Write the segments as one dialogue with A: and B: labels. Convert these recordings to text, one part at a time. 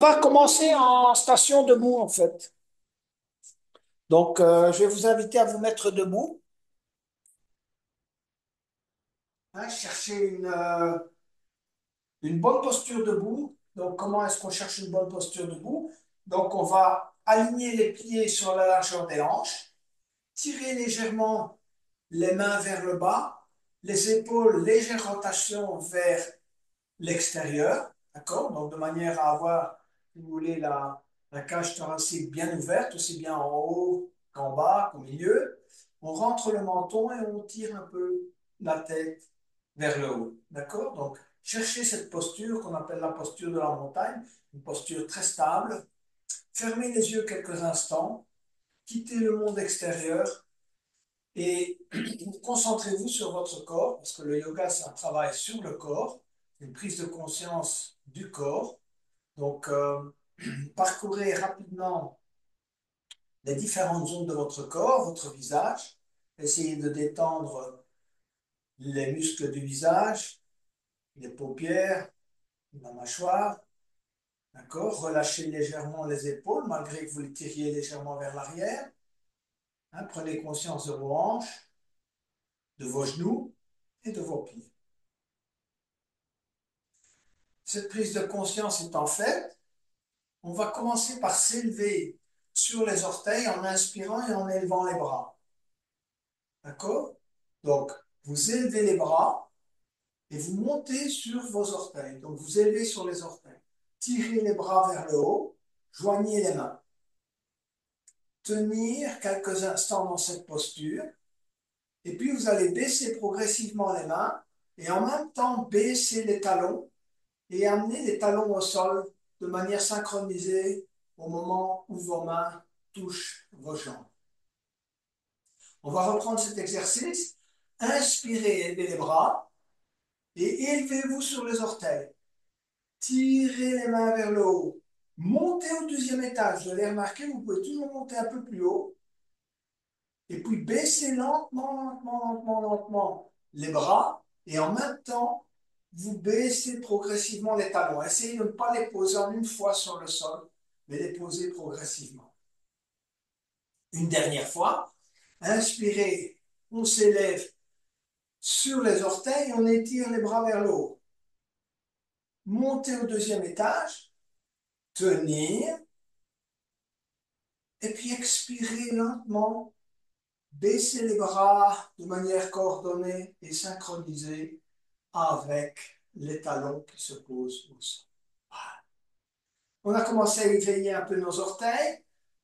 A: On va commencer en station debout, en fait. Donc, je vais vous inviter à vous mettre debout. Hein, chercher une bonne posture debout. Donc, comment est-ce qu'on cherche une bonne posture debout? Donc, on va aligner les pieds sur la largeur des hanches, tirer légèrement les mains vers le bas, les épaules, légère rotation vers l'extérieur. D'accord? Donc, de manière à avoir, si vous voulez, la cage thoracique bien ouverte, aussi bien en haut qu'en bas, qu'au milieu. On rentre le menton et on tire un peu la tête vers le haut. D'accord? Donc, cherchez cette posture qu'on appelle la posture de la montagne, une posture très stable. Fermez les yeux quelques instants, quittez le monde extérieur et concentrez-vous sur votre corps, parce que le yoga, c'est un travail sur le corps, une prise de conscience du corps. Donc, parcourez rapidement les différentes zones de votre corps, votre visage. Essayez de détendre les muscles du visage, les paupières, la mâchoire. D'accord? Relâchez légèrement les épaules, malgré que vous les tiriez légèrement vers l'arrière. Hein, prenez conscience de vos hanches, de vos genoux et de vos pieds. Cette prise de conscience étant faite, on va commencer par s'élever sur les orteils en inspirant et en élevant les bras. D'accord? Donc, vous élevez les bras et vous montez sur vos orteils. Donc, vous élevez sur les orteils. Tirez les bras vers le haut, joignez les mains. Tenir quelques instants dans cette posture. Et puis, vous allez baisser progressivement les mains et en même temps baisser les talons et amener les talons au sol de manière synchronisée au moment où vos mains touchent vos jambes. On va reprendre cet exercice. Inspirez, élevez les bras et élevez-vous sur les orteils. Tirez les mains vers le haut. Montez au deuxième étage. Vous allez remarquer, vous pouvez toujours monter un peu plus haut. Et puis baissez lentement les bras. Et en même temps, vous baissez progressivement les talons. Essayez de ne pas les poser en une fois sur le sol, mais les poser progressivement. Une dernière fois. Inspirez, on s'élève sur les orteils, on étire les bras vers le haut. Montez au deuxième étage, tenir, et puis expirez lentement, baissez les bras de manière coordonnée et synchronisée avec les talons qui se posent au sol. Voilà. On a commencé à éveiller un peu nos orteils,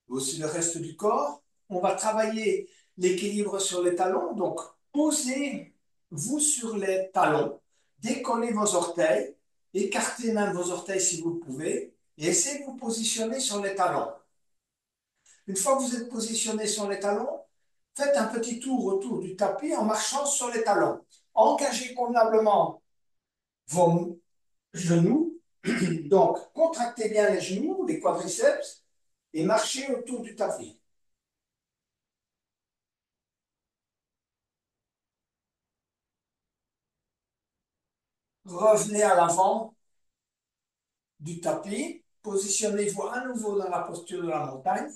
A: aussi le reste du corps. On va travailler l'équilibre sur les talons. Donc, posez-vous sur les talons, décollez vos orteils, écartez même vos orteils si vous le pouvez, et essayez de vous positionner sur les talons. Une fois que vous êtes positionné sur les talons, faites un petit tour autour du tapis en marchant sur les talons. Engagez convenablement vos genoux. Donc, contractez bien les genoux, les quadriceps, et marchez autour du tapis. Revenez à l'avant du tapis. Positionnez-vous à nouveau dans la posture de la montagne.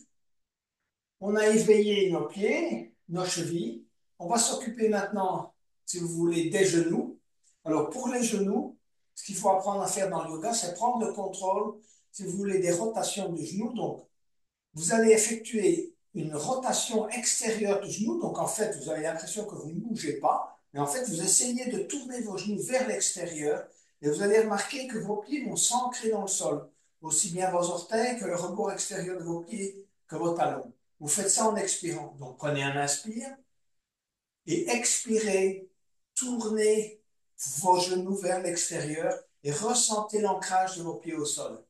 A: On a éveillé nos pieds, nos chevilles. On va s'occuper maintenant, si vous voulez, des genoux. Alors, pour les genoux, ce qu'il faut apprendre à faire dans le yoga, c'est prendre le contrôle, si vous voulez, des rotations du genou. Donc, vous allez effectuer une rotation extérieure du genou. Donc, en fait, vous avez l'impression que vous ne bougez pas. Mais en fait, vous essayez de tourner vos genoux vers l'extérieur. Et vous allez remarquer que vos pieds vont s'ancrer dans le sol. Aussi bien vos orteils que le rebord extérieur de vos pieds, que vos talons. Vous faites ça en expirant. Donc, prenez un inspire et expirez. Tournez vos genoux vers l'extérieur et ressentez l'ancrage de vos pieds au sol.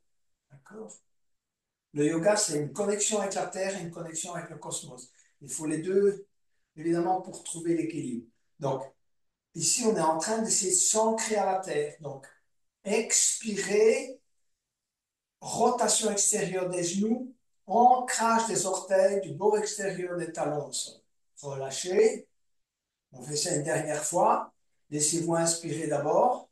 A: D'accord? Le yoga, c'est une connexion avec la Terre et une connexion avec le cosmos. Il faut les deux, évidemment, pour trouver l'équilibre. Donc, ici, on est en train d'essayer de s'ancrer à la Terre. Donc, expirez, rotation extérieure des genoux, ancrage des orteils, du bord extérieur des talons au sol. Relâchez. On fait ça une dernière fois. Laissez-vous inspirer d'abord.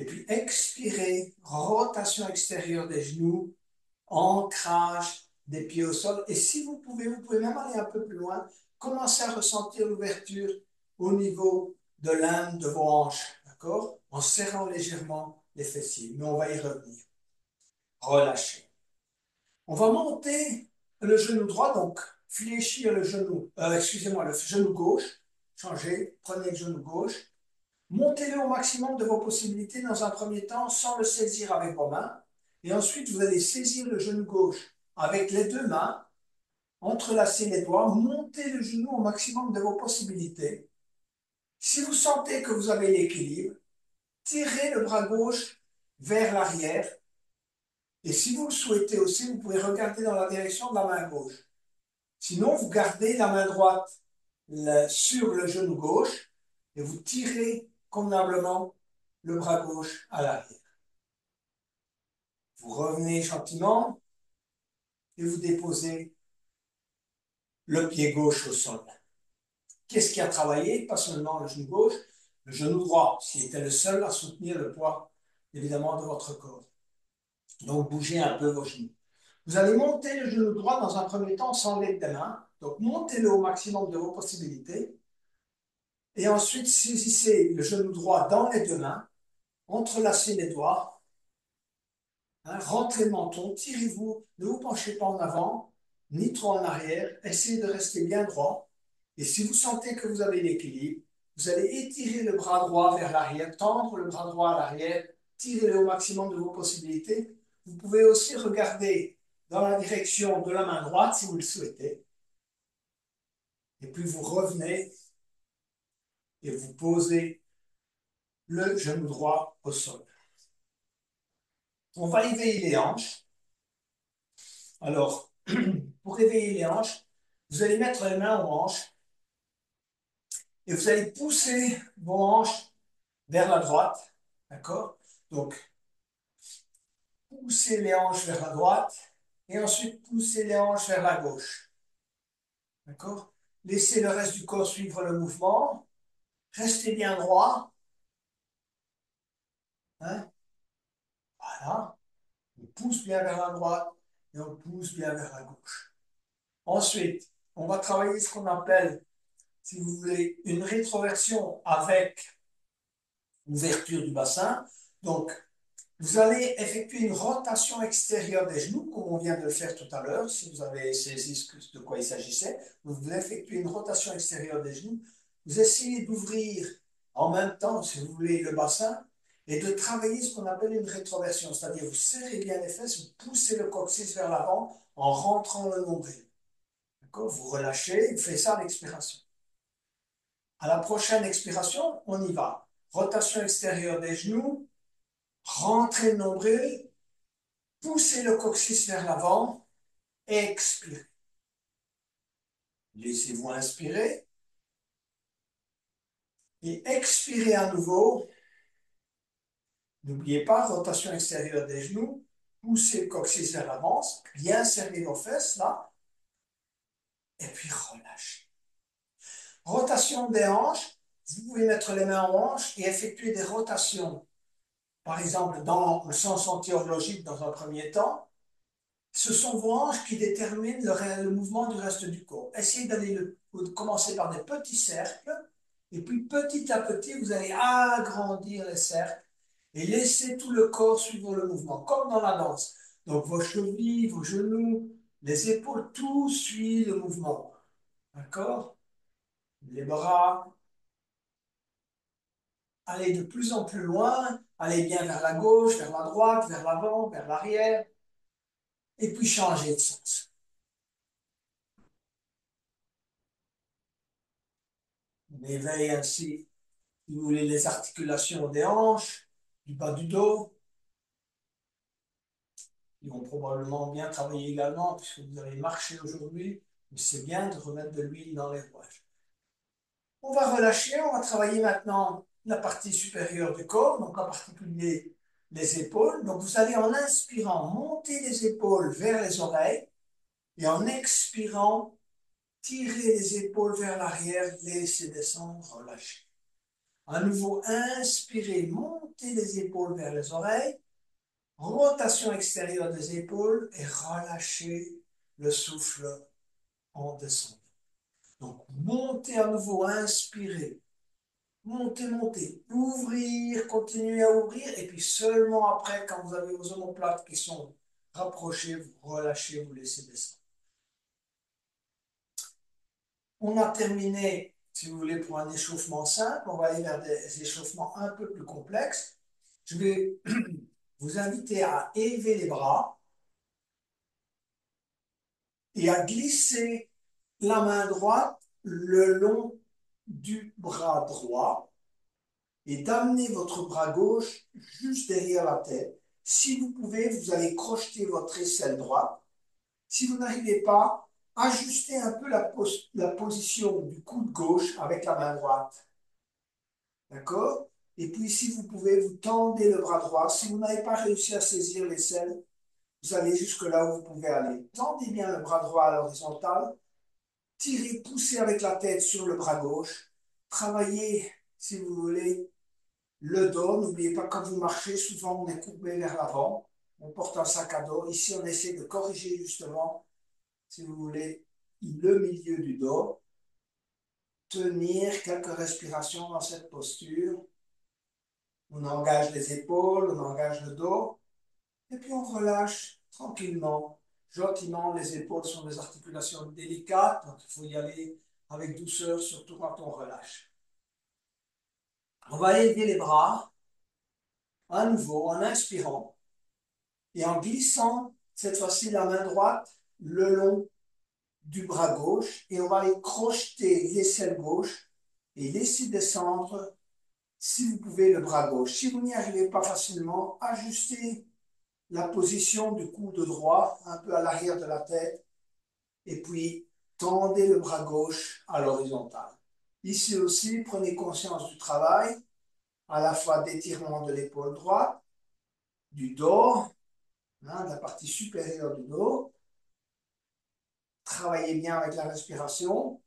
A: Et puis expirez, rotation extérieure des genoux, ancrage des pieds au sol. Et si vous pouvez même aller un peu plus loin, commencez à ressentir l'ouverture au niveau de l'âme de vos hanches, d'accord? En serrant légèrement les fessiers. Mais on va y revenir. Relâchez. On va monter le genou droit, donc fléchir le genou, excusez-moi, le genou gauche. Changez, prenez le genou gauche. Montez-le au maximum de vos possibilités dans un premier temps sans le saisir avec vos mains. Et ensuite, vous allez saisir le genou gauche avec les deux mains, entrelacer les doigts, montez le genou au maximum de vos possibilités. Si vous sentez que vous avez l'équilibre, tirez le bras gauche vers l'arrière. Et si vous le souhaitez aussi, vous pouvez regarder dans la direction de la main gauche. Sinon, vous gardez la main droite sur le genou gauche et vous tirez convenablement le bras gauche à l'arrière. Vous revenez gentiment et vous déposez le pied gauche au sol. Qu'est-ce qui a travaillé? Pas seulement le genou gauche, le genou droit, qui était le seul à soutenir le poids, évidemment, de votre corps. Donc, bougez un peu vos genoux. Vous allez monter le genou droit dans un premier temps sans l'aide des mains. Donc, montez-le au maximum de vos possibilités. Et ensuite, saisissez le genou droit dans les deux mains, entrelacez les doigts, hein, rentrez le menton, tirez-vous, ne vous penchez pas en avant, ni trop en arrière, essayez de rester bien droit. Et si vous sentez que vous avez l'équilibre, vous allez étirer le bras droit vers l'arrière, tendre le bras droit à l'arrière, tirez-le au maximum de vos possibilités. Vous pouvez aussi regarder dans la direction de la main droite si vous le souhaitez. Et puis vous revenez et vous posez le genou droit au sol. On va éveiller les hanches. Alors, pour éveiller les hanches, vous allez mettre les mains aux hanches et vous allez pousser vos hanches vers la droite. D'accord? Donc, poussez les hanches vers la droite et ensuite poussez les hanches vers la gauche. D'accord? Laissez le reste du corps suivre le mouvement. Restez bien droit. Hein? Voilà. On pousse bien vers la droite et on pousse bien vers la gauche. Ensuite, on va travailler ce qu'on appelle, si vous voulez, une rétroversion avec ouverture du bassin. Donc, vous allez effectuer une rotation extérieure des genoux, comme on vient de le faire tout à l'heure, si vous avez saisi de quoi il s'agissait. Vous effectuez une rotation extérieure des genoux. Vous essayez d'ouvrir en même temps, si vous voulez, le bassin et de travailler ce qu'on appelle une rétroversion, c'est-à-dire vous serrez bien les fesses, vous poussez le coccyx vers l'avant en rentrant le nombril. D'accord? Vous relâchez, vous faites ça à l'expiration. À la prochaine expiration, on y va. Rotation extérieure des genoux, rentrez le nombril, poussez le coccyx vers l'avant, expirez. Laissez-vous inspirer et expirez à nouveau. N'oubliez pas, rotation extérieure des genoux, poussez le coccyx vers l'avant, bien serrer vos fesses là, et puis relâchez. Rotation des hanches, vous pouvez mettre les mains aux hanches et effectuer des rotations. Par exemple, dans le sens anti-horlogique dans un premier temps, ce sont vos hanches qui déterminent le mouvement du reste du corps. Essayez de commencer par des petits cercles, et puis petit à petit, vous allez agrandir les cercles et laisser tout le corps suivre le mouvement, comme dans la danse. Donc vos chevilles, vos genoux, les épaules, tout suit le mouvement. D'accord? Les bras, allez de plus en plus loin, allez bien vers la gauche, vers la droite, vers l'avant, vers l'arrière, et puis changez de sens. On éveille ainsi, si vous voulez, les articulations des hanches, du bas du dos. Ils vont probablement bien travailler également, puisque vous avez marché aujourd'hui, mais c'est bien de remettre de l'huile dans les rouages. On va relâcher, on va travailler maintenant la partie supérieure du corps, donc en particulier les épaules. Donc vous allez en inspirant monter les épaules vers les oreilles et en expirant tirer les épaules vers l'arrière, laisser descendre, relâcher. À nouveau, inspirez, montez les épaules vers les oreilles. Rotation extérieure des épaules et relâchez le souffle en descendant. Donc, montez à nouveau, inspirez. Montez, montez. Ouvrir, continuez à ouvrir. Et puis seulement après, quand vous avez vos omoplates qui sont rapprochées, vous relâchez, vous laissez descendre. On a terminé, si vous voulez, pour un échauffement simple. On va aller vers des échauffements un peu plus complexes. Je vais vous inviter à élever les bras et à glisser la main droite le long du bras droit et d'amener votre bras gauche juste derrière la tête. Si vous pouvez, vous allez crocheter votre aisselle droite. Si vous n'arrivez pas, ajustez un peu la position du coude gauche avec la main droite. D'accord? Et puis, si vous pouvez, vous tendez le bras droit. Si vous n'avez pas réussi à saisir l'aisselle, vous allez jusque là où vous pouvez aller. Tendez bien le bras droit à l'horizontale. Tirez, poussez avec la tête sur le bras gauche. Travaillez, si vous voulez, le dos. N'oubliez pas, quand vous marchez, souvent on est courbé vers l'avant. On porte un sac à dos. Ici, on essaie de corriger justement, si vous voulez, le milieu du dos. Tenir quelques respirations dans cette posture. On engage les épaules, on engage le dos. Et puis on relâche tranquillement, gentiment. Les épaules sont des articulations délicates, donc il faut y aller avec douceur, surtout quand on relâche. On va élever les bras à nouveau en inspirant et en glissant cette fois-ci la main droite le long du bras gauche et on va aller crocheter l'aisselle gauche et laisser descendre, si vous pouvez, le bras gauche. Si vous n'y arrivez pas facilement, ajustez la position du coude droit un peu à l'arrière de la tête et puis tendez le bras gauche à l'horizontale. Ici aussi, prenez conscience du travail, à la fois d'étirement de l'épaule droite, du dos, de la partie supérieure du dos. Travaillez bien avec la respiration.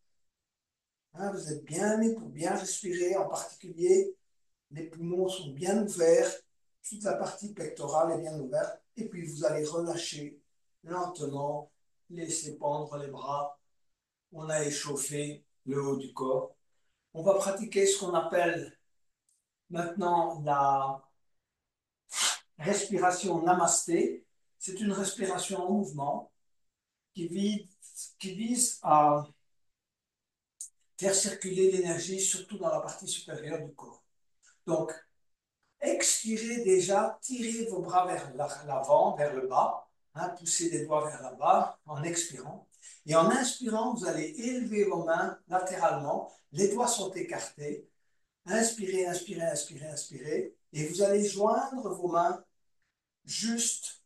A: Vous êtes bien mis pour bien respirer, en particulier les poumons sont bien ouverts, toute la partie pectorale est bien ouverte, et puis vous allez relâcher lentement, laisser pendre les bras. On a échauffé le haut du corps. On va pratiquer ce qu'on appelle maintenant la respiration namasté. C'est une respiration en mouvement qui vise à faire circuler l'énergie, surtout dans la partie supérieure du corps. Donc, expirez déjà, tirez vos bras vers l'avant, vers le bas, poussez les doigts vers le bas en expirant. Et en inspirant, vous allez élever vos mains latéralement, les doigts sont écartés. Inspirez, inspirez, inspirez, inspirez. Et vous allez joindre vos mains juste,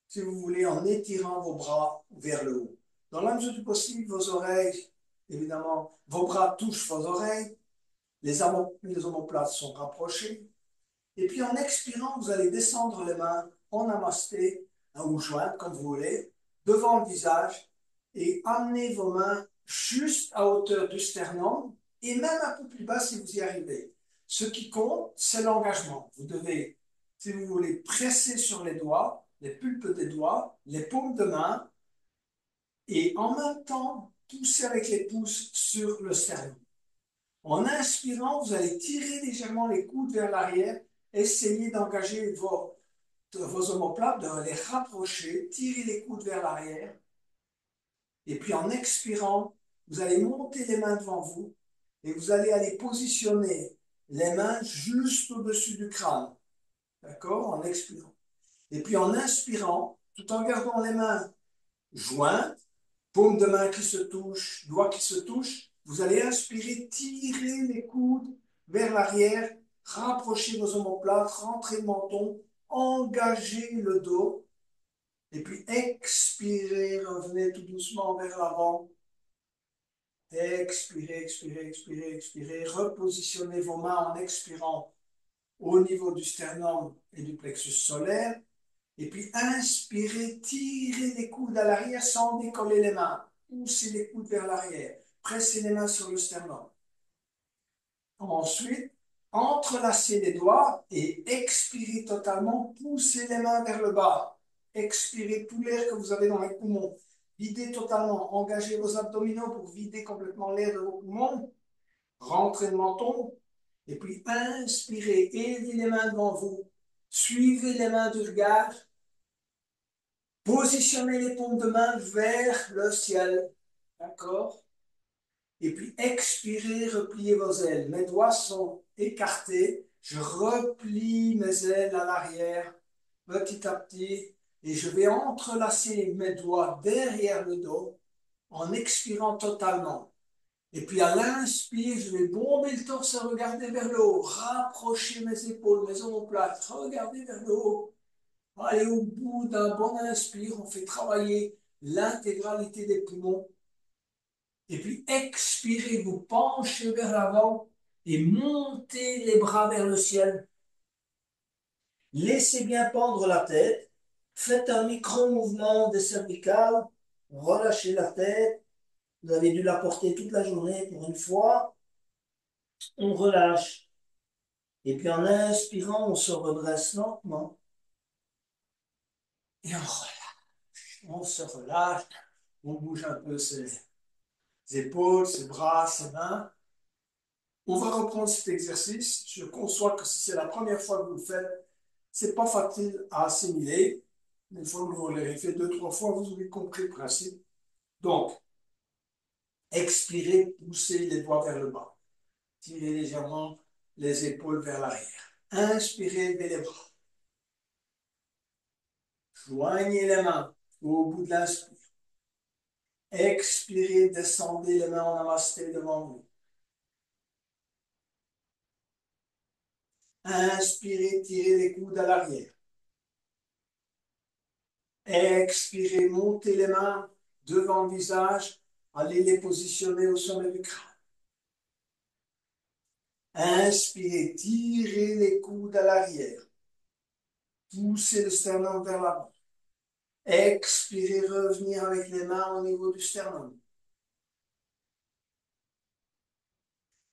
A: si vous voulez, en étirant vos bras vers le haut. Dans la mesure du possible, vos oreilles, évidemment, vos bras touchent vos oreilles, les omoplates sont rapprochés. Et puis en expirant, vous allez descendre les mains en namasté, ou jointes, comme vous voulez, devant le visage, et amener vos mains juste à hauteur du sternum, et même un peu plus bas si vous y arrivez. Ce qui compte, c'est l'engagement. Vous devez, si vous voulez, presser sur les doigts, les pulpes des doigts, les paumes de main, et en même temps, pousser avec les pouces sur le sternum. En inspirant, vous allez tirer légèrement les coudes vers l'arrière, essayez d'engager vos omoplates, de les rapprocher, tirer les coudes vers l'arrière. Et puis en expirant, vous allez monter les mains devant vous et vous allez aller positionner les mains juste au-dessus du crâne. D'accord? En expirant. Et puis en inspirant, tout en gardant les mains jointes, paume de main qui se touche, doigts qui se touchent, vous allez inspirer, tirer les coudes vers l'arrière, rapprocher vos omoplates, rentrer le menton, engager le dos, et puis expirez, revenez tout doucement vers l'avant. Expirez, expirez, expirez, expirez. Repositionnez vos mains en expirant au niveau du sternum et du plexus solaire. Et puis inspirez, tirez les coudes à l'arrière sans décoller les mains. Poussez les coudes vers l'arrière. Pressez les mains sur le sternum. Ensuite, Entrelacez les doigts et expirez totalement. Poussez les mains vers le bas. Expirez tout l'air que vous avez dans les poumons. Videz totalement. Engagez vos abdominaux pour vider complètement l'air de vos poumons. Rentrez le menton. Et puis inspirez. Élevez les mains devant vous. Suivez les mains du regard. Positionnez les paumes de main vers le ciel. D'accord? Et puis expirez, repliez vos ailes. Mes doigts sont écartés. Je replie mes ailes à l'arrière, petit à petit. Et je vais entrelacer mes doigts derrière le dos en expirant totalement. Et puis à l'inspire, je vais bomber le torse, regarder vers le haut, rapprocher mes épaules, mes omoplates, regarder vers le haut. Allez, au bout d'un bon inspire, on fait travailler l'intégralité des poumons. Et puis expirez, vous penchez vers l'avant et montez les bras vers le ciel. Laissez bien pendre la tête. Faites un micro-mouvement des cervicales. Relâchez la tête. Vous avez dû la porter toute la journée pour une fois. On relâche. Et puis en inspirant, on se redresse lentement. Et on relâche. On se relâche. On bouge un peu ses épaules, ses bras, ses mains. On va reprendre cet exercice. Je conçois que si c'est la première fois que vous le faites, c'est pas facile à assimiler. Une fois que vous l'avez fait deux, trois fois, vous aurez compris le principe. Donc, expirez, poussez les doigts vers le bas. Tirez légèrement les épaules vers l'arrière. Inspirez, levez les bras. Joignez les mains au bout de l'inspire. Expirez, descendez les mains en namasté devant vous. Inspirez, tirez les coudes à l'arrière. Expirez, montez les mains devant le visage. Allez les positionner au sommet du crâne. Inspirez, tirez les coudes à l'arrière. Poussez le sternum vers l'avant. Expirez, revenir avec les mains au niveau du sternum.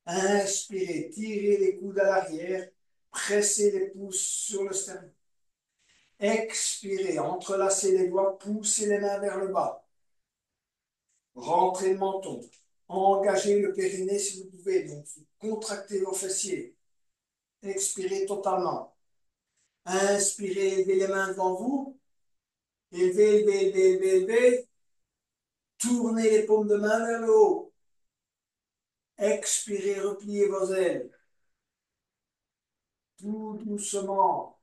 A: Inspirez, tirez les coudes à l'arrière. Pressez les pouces sur le sternum. Expirez, entrelacez les doigts, poussez les mains vers le bas. Rentrez le menton. Engagez le périnée si vous pouvez. Donc, vous contractez vos fessiers. Expirez totalement. Inspirez, élevez les mains devant vous. Élevez, élevez, élevez, élevez, élevez. Tournez les paumes de main vers le haut. Expirez, repliez vos ailes. Tout doucement.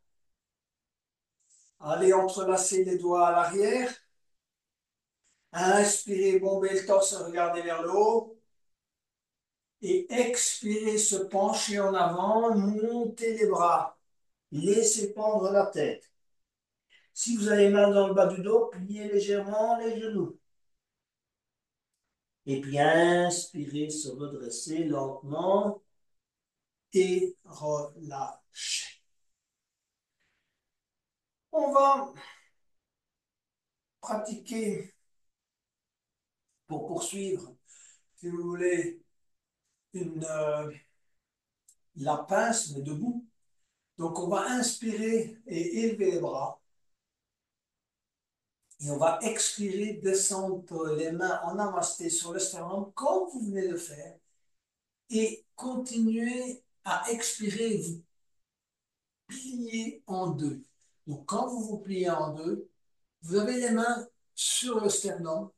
A: Allez entrelacer les doigts à l'arrière. Inspirez, bombez le torse, regardez vers le haut. Et expirez, se pencher en avant, montez les bras. Laissez pendre la tête. Si vous avez mal dans le bas du dos, pliez légèrement les genoux. Et puis inspirez, se redresser lentement et relâchez. On va pratiquer pour poursuivre, si vous voulez, la pince, mais debout. Donc on va inspirer et élever les bras. Et on va expirer, descendre les mains en namasté sur le sternum, comme vous venez de faire. Et continuer à expirer, vous pliez en deux. Donc quand vous vous pliez en deux, vous avez les mains sur le sternum,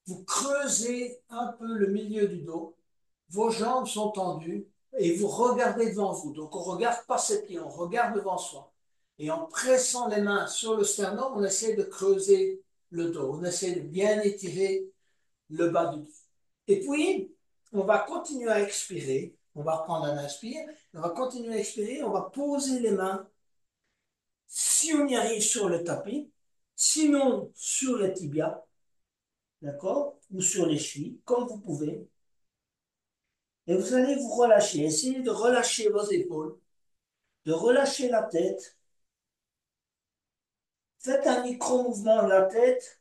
A: vous creusez un peu le milieu du dos, vos jambes sont tendues et vous regardez devant vous. Donc on ne regarde pas ses pieds, on regarde devant soi. Et en pressant les mains sur le sternum, on essaie de creuser le dos, on essaie de bien étirer le bas du dos. Et puis, on va continuer à expirer, on va reprendre un inspire, on va continuer à expirer, on va poser les mains, si on y arrive, sur le tapis, sinon sur les tibias, d'accord, ou sur les chevilles, comme vous pouvez. Et vous allez vous relâcher. Essayez de relâcher vos épaules, de relâcher la tête. Faites un micro-mouvement de la tête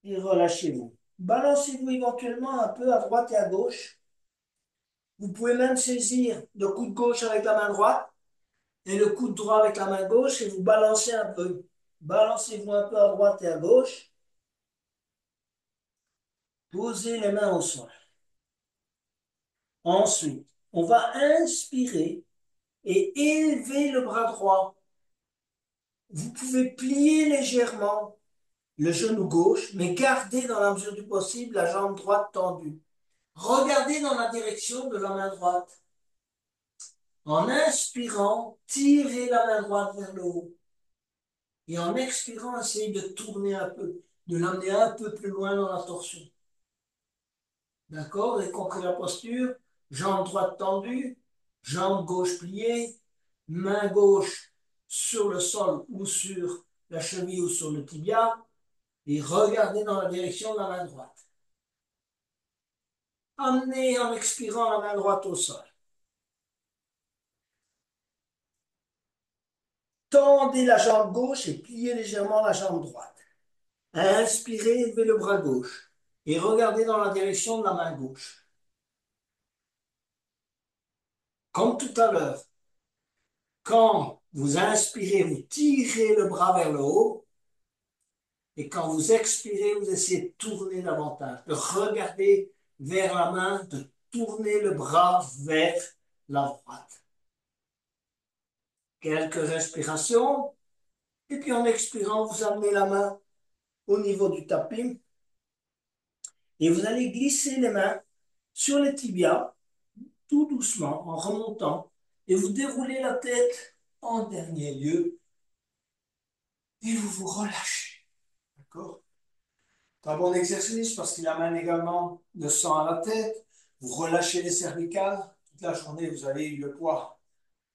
A: et relâchez-vous. Balancez-vous éventuellement un peu à droite et à gauche. Vous pouvez même saisir le coude gauche avec la main droite et le coude droit avec la main gauche et vous balancez un peu. Balancez-vous un peu à droite et à gauche. Posez les mains au sol. Ensuite, on va inspirer et élever le bras droit. Vous pouvez plier légèrement le genou gauche, mais gardez dans la mesure du possible la jambe droite tendue. Regardez dans la direction de la main droite. En inspirant, tirez la main droite vers le haut. Et en expirant, essayez de tourner un peu, de l'amener un peu plus loin dans la torsion. D'accord? Vous avez compris la posture? Jambe droite tendue, jambe gauche pliée, main gauche sur le sol ou sur la cheville ou sur le tibia, et regardez dans la direction de la main droite. Amenez en expirant la main droite au sol. Tendez la jambe gauche et pliez légèrement la jambe droite. Inspirez, élevez le bras gauche et regardez dans la direction de la main gauche. Comme tout à l'heure, quand vous inspirez, vous tirez le bras vers le haut et quand vous expirez, vous essayez de tourner davantage, de regarder vers la main, de tourner le bras vers la droite. Quelques respirations et puis en expirant, vous amenez la main au niveau du tapis et vous allez glisser les mains sur les tibias tout doucement en remontant et vous déroulez la tête en dernier lieu et vous vous relâchez. D'accord? C'est un bon exercice parce qu'il amène également le sang à la tête. Vous relâchez les cervicales. Toute la journée, vous avez eu le poids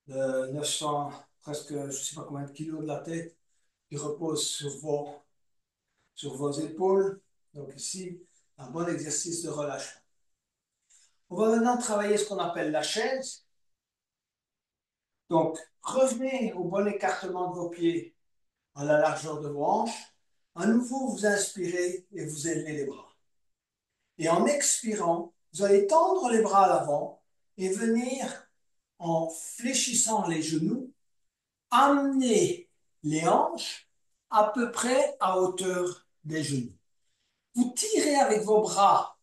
A: de 900, presque, je ne sais pas combien de kilos de la tête qui repose sur vos épaules. Donc ici, un bon exercice de relâchement. On va maintenant travailler ce qu'on appelle la chaise. Donc, revenez au bon écartement de vos pieds à la largeur de vos hanches. À nouveau, vous inspirez et vous élevez les bras. Et en expirant, vous allez tendre les bras à l'avant et venir, en fléchissant les genoux, amener les hanches à peu près à hauteur des genoux. Vous tirez avec vos bras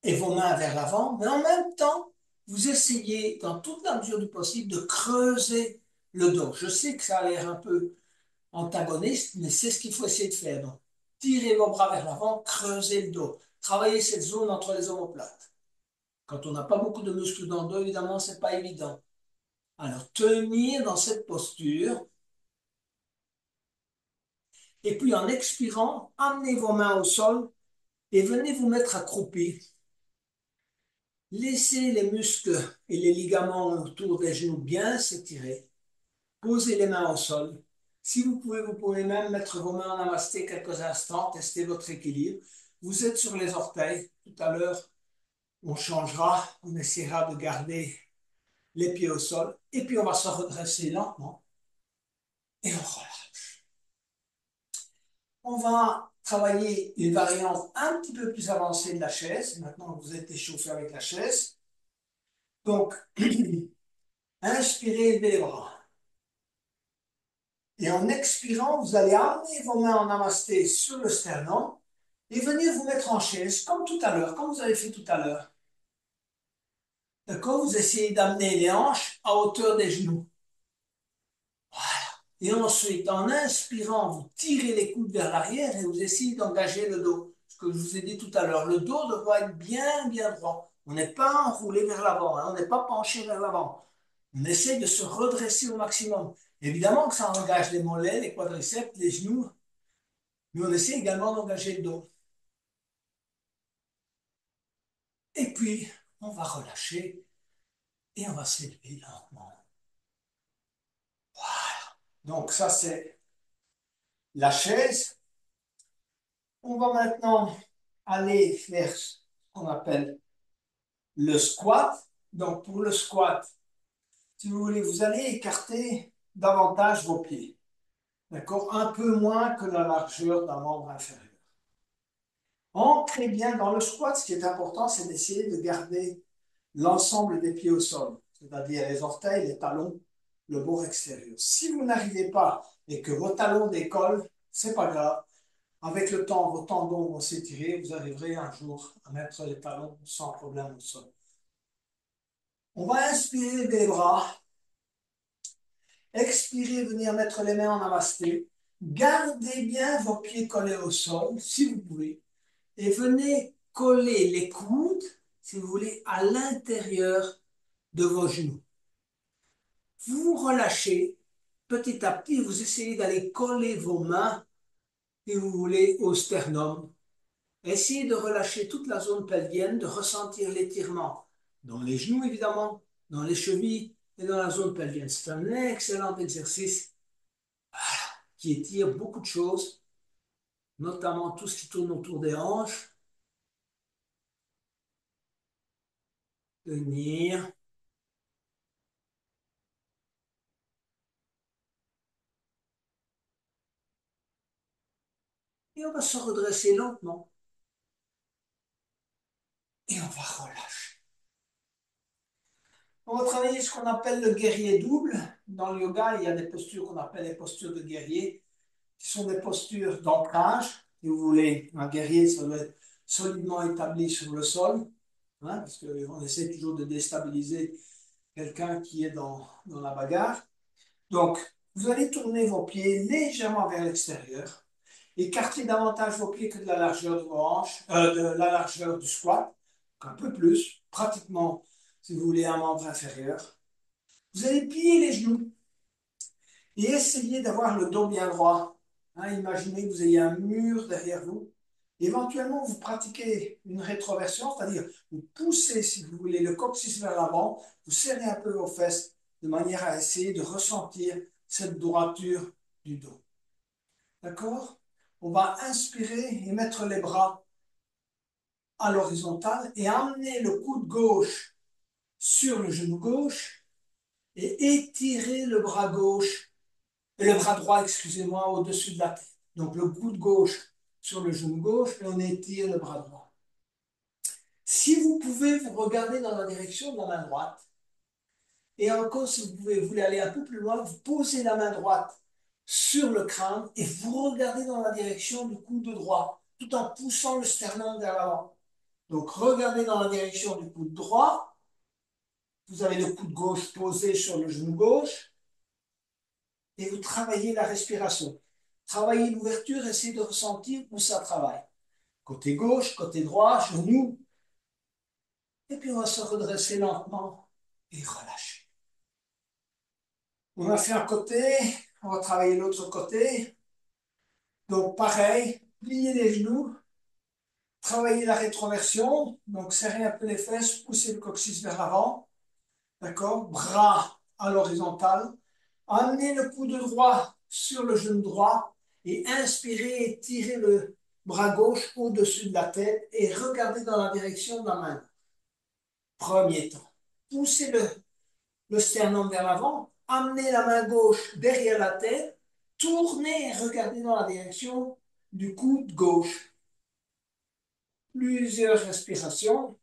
A: et vos mains vers l'avant, mais en même temps, vous essayez, dans toute la mesure du possible, de creuser le dos. Je sais que ça a l'air un peu antagoniste, mais c'est ce qu'il faut essayer de faire. Donc, tirez vos bras vers l'avant, creusez le dos. Travaillez cette zone entre les omoplates. Quand on n'a pas beaucoup de muscles dans le dos, évidemment, c'est pas évident. Alors, tenir dans cette posture. Et puis, en expirant, amenez vos mains au sol et venez vous mettre accroupi. Laissez les muscles et les ligaments autour des genoux bien s'étirer. Posez les mains au sol. Si vous pouvez même mettre vos mains en namasté quelques instants, tester votre équilibre. Vous êtes sur les orteils. Tout à l'heure, on changera, on essaiera de garder les pieds au sol. Et puis, on va se redresser lentement et on relâche. On va travailler une variante un petit peu plus avancée de la chaise. Maintenant que vous êtes échauffé avec la chaise. Donc, inspirez, levez les bras. Et en expirant, vous allez amener vos mains en namasté sur le sternum et venir vous mettre en chaise, comme tout à l'heure, comme vous avez fait tout à l'heure. D'accord? Vous essayez d'amener les hanches à hauteur des genoux. Voilà. Et ensuite, en inspirant, vous tirez les coudes vers l'arrière et vous essayez d'engager le dos. Ce que je vous ai dit tout à l'heure, le dos doit être bien, bien droit. On n'est pas enroulé vers l'avant, hein, on n'est pas penché vers l'avant. On essaie de se redresser au maximum. Évidemment que ça engage les mollets, les quadriceps, les genoux, mais on essaie également d'engager le dos. Et puis, on va relâcher et on va s'élever lentement. Voilà. Donc ça, c'est la chaise. On va maintenant aller faire ce qu'on appelle le squat. Donc pour le squat, si vous voulez, vous allez écarter davantage vos pieds. D'accord? Un peu moins que la largeur d'un membre inférieur. Ancrez bien dans le squat. Ce qui est important, c'est d'essayer de garder l'ensemble des pieds au sol, c'est-à-dire les orteils, les talons, le bord extérieur. Si vous n'arrivez pas et que vos talons décollent, c'est pas grave. Avec le temps, vos tendons vont s'étirer, vous arriverez un jour à mettre les talons sans problème au sol. On va inspirer des bras, expirer, venir mettre les mains en namasté. Gardez bien vos pieds collés au sol, si vous pouvez, et venez coller les coudes, si vous voulez, à l'intérieur de vos genoux. Vous vous relâchez petit à petit, vous essayez d'aller coller vos mains, si vous voulez, au sternum. Essayez de relâcher toute la zone pelvienne, de ressentir l'étirement dans les genoux, évidemment, dans les chevilles et dans la zone pelvienne. C'est un excellent exercice qui étire beaucoup de choses, notamment tout ce qui tourne autour des hanches. Tenir. Et on va se redresser lentement. Et on va relâcher. On va travailler ce qu'on appelle le guerrier double. Dans le yoga, il y a des postures qu'on appelle les postures de guerrier, qui sont des postures d'ancrage. Si vous voulez, un guerrier, ça doit être solidement établi sur le sol, hein, parce qu'on essaie toujours de déstabiliser quelqu'un qui est dans la bagarre. Donc, vous allez tourner vos pieds légèrement vers l'extérieur, écarter davantage vos pieds que de la largeur de vos hanches, de la largeur du squat, un peu plus, pratiquement, si vous voulez, un membre inférieur. Vous allez plier les genoux et essayer d'avoir le dos bien droit. Hein, imaginez que vous ayez un mur derrière vous. Éventuellement, vous pratiquez une rétroversion, c'est-à-dire vous poussez, si vous voulez, le coccyx vers l'avant, vous serrez un peu vos fesses de manière à essayer de ressentir cette droiture du dos. D'accord? On va inspirer et mettre les bras à l'horizontale et amener le coude gauche sur le genou gauche et étirer le bras gauche, le bras droit, excusez-moi, au-dessus de la tête. Donc le coude gauche sur le genou gauche et on étire le bras droit. Si vous pouvez, vous regardez dans la direction de la main droite. Et encore, si vous pouvez, vous voulez aller un peu plus loin, vous posez la main droite sur le crâne et vous regardez dans la direction du coude droit, tout en poussant le sternum vers l'avant. Donc regardez dans la direction du coude droit, vous avez le coude gauche posé sur le genou gauche et vous travaillez la respiration. Travaillez l'ouverture, essayez de ressentir où ça travaille. Côté gauche, côté droit, genou. Et puis on va se redresser lentement et relâcher. On a fait un côté, on va travailler l'autre côté. Donc pareil, plier les genoux, travailler la rétroversion, donc serrer un peu les fesses, pousser le coccyx vers l'avant, d'accord? Bras à l'horizontale, amener le coude droit sur le genou droit et inspirer et tirer le bras gauche au-dessus de la tête et regarder dans la direction de la main. Premier temps. Poussez le sternum vers l'avant, amenez la main gauche derrière la tête, tournez et regardez dans la direction du coude gauche. Plusieurs respirations.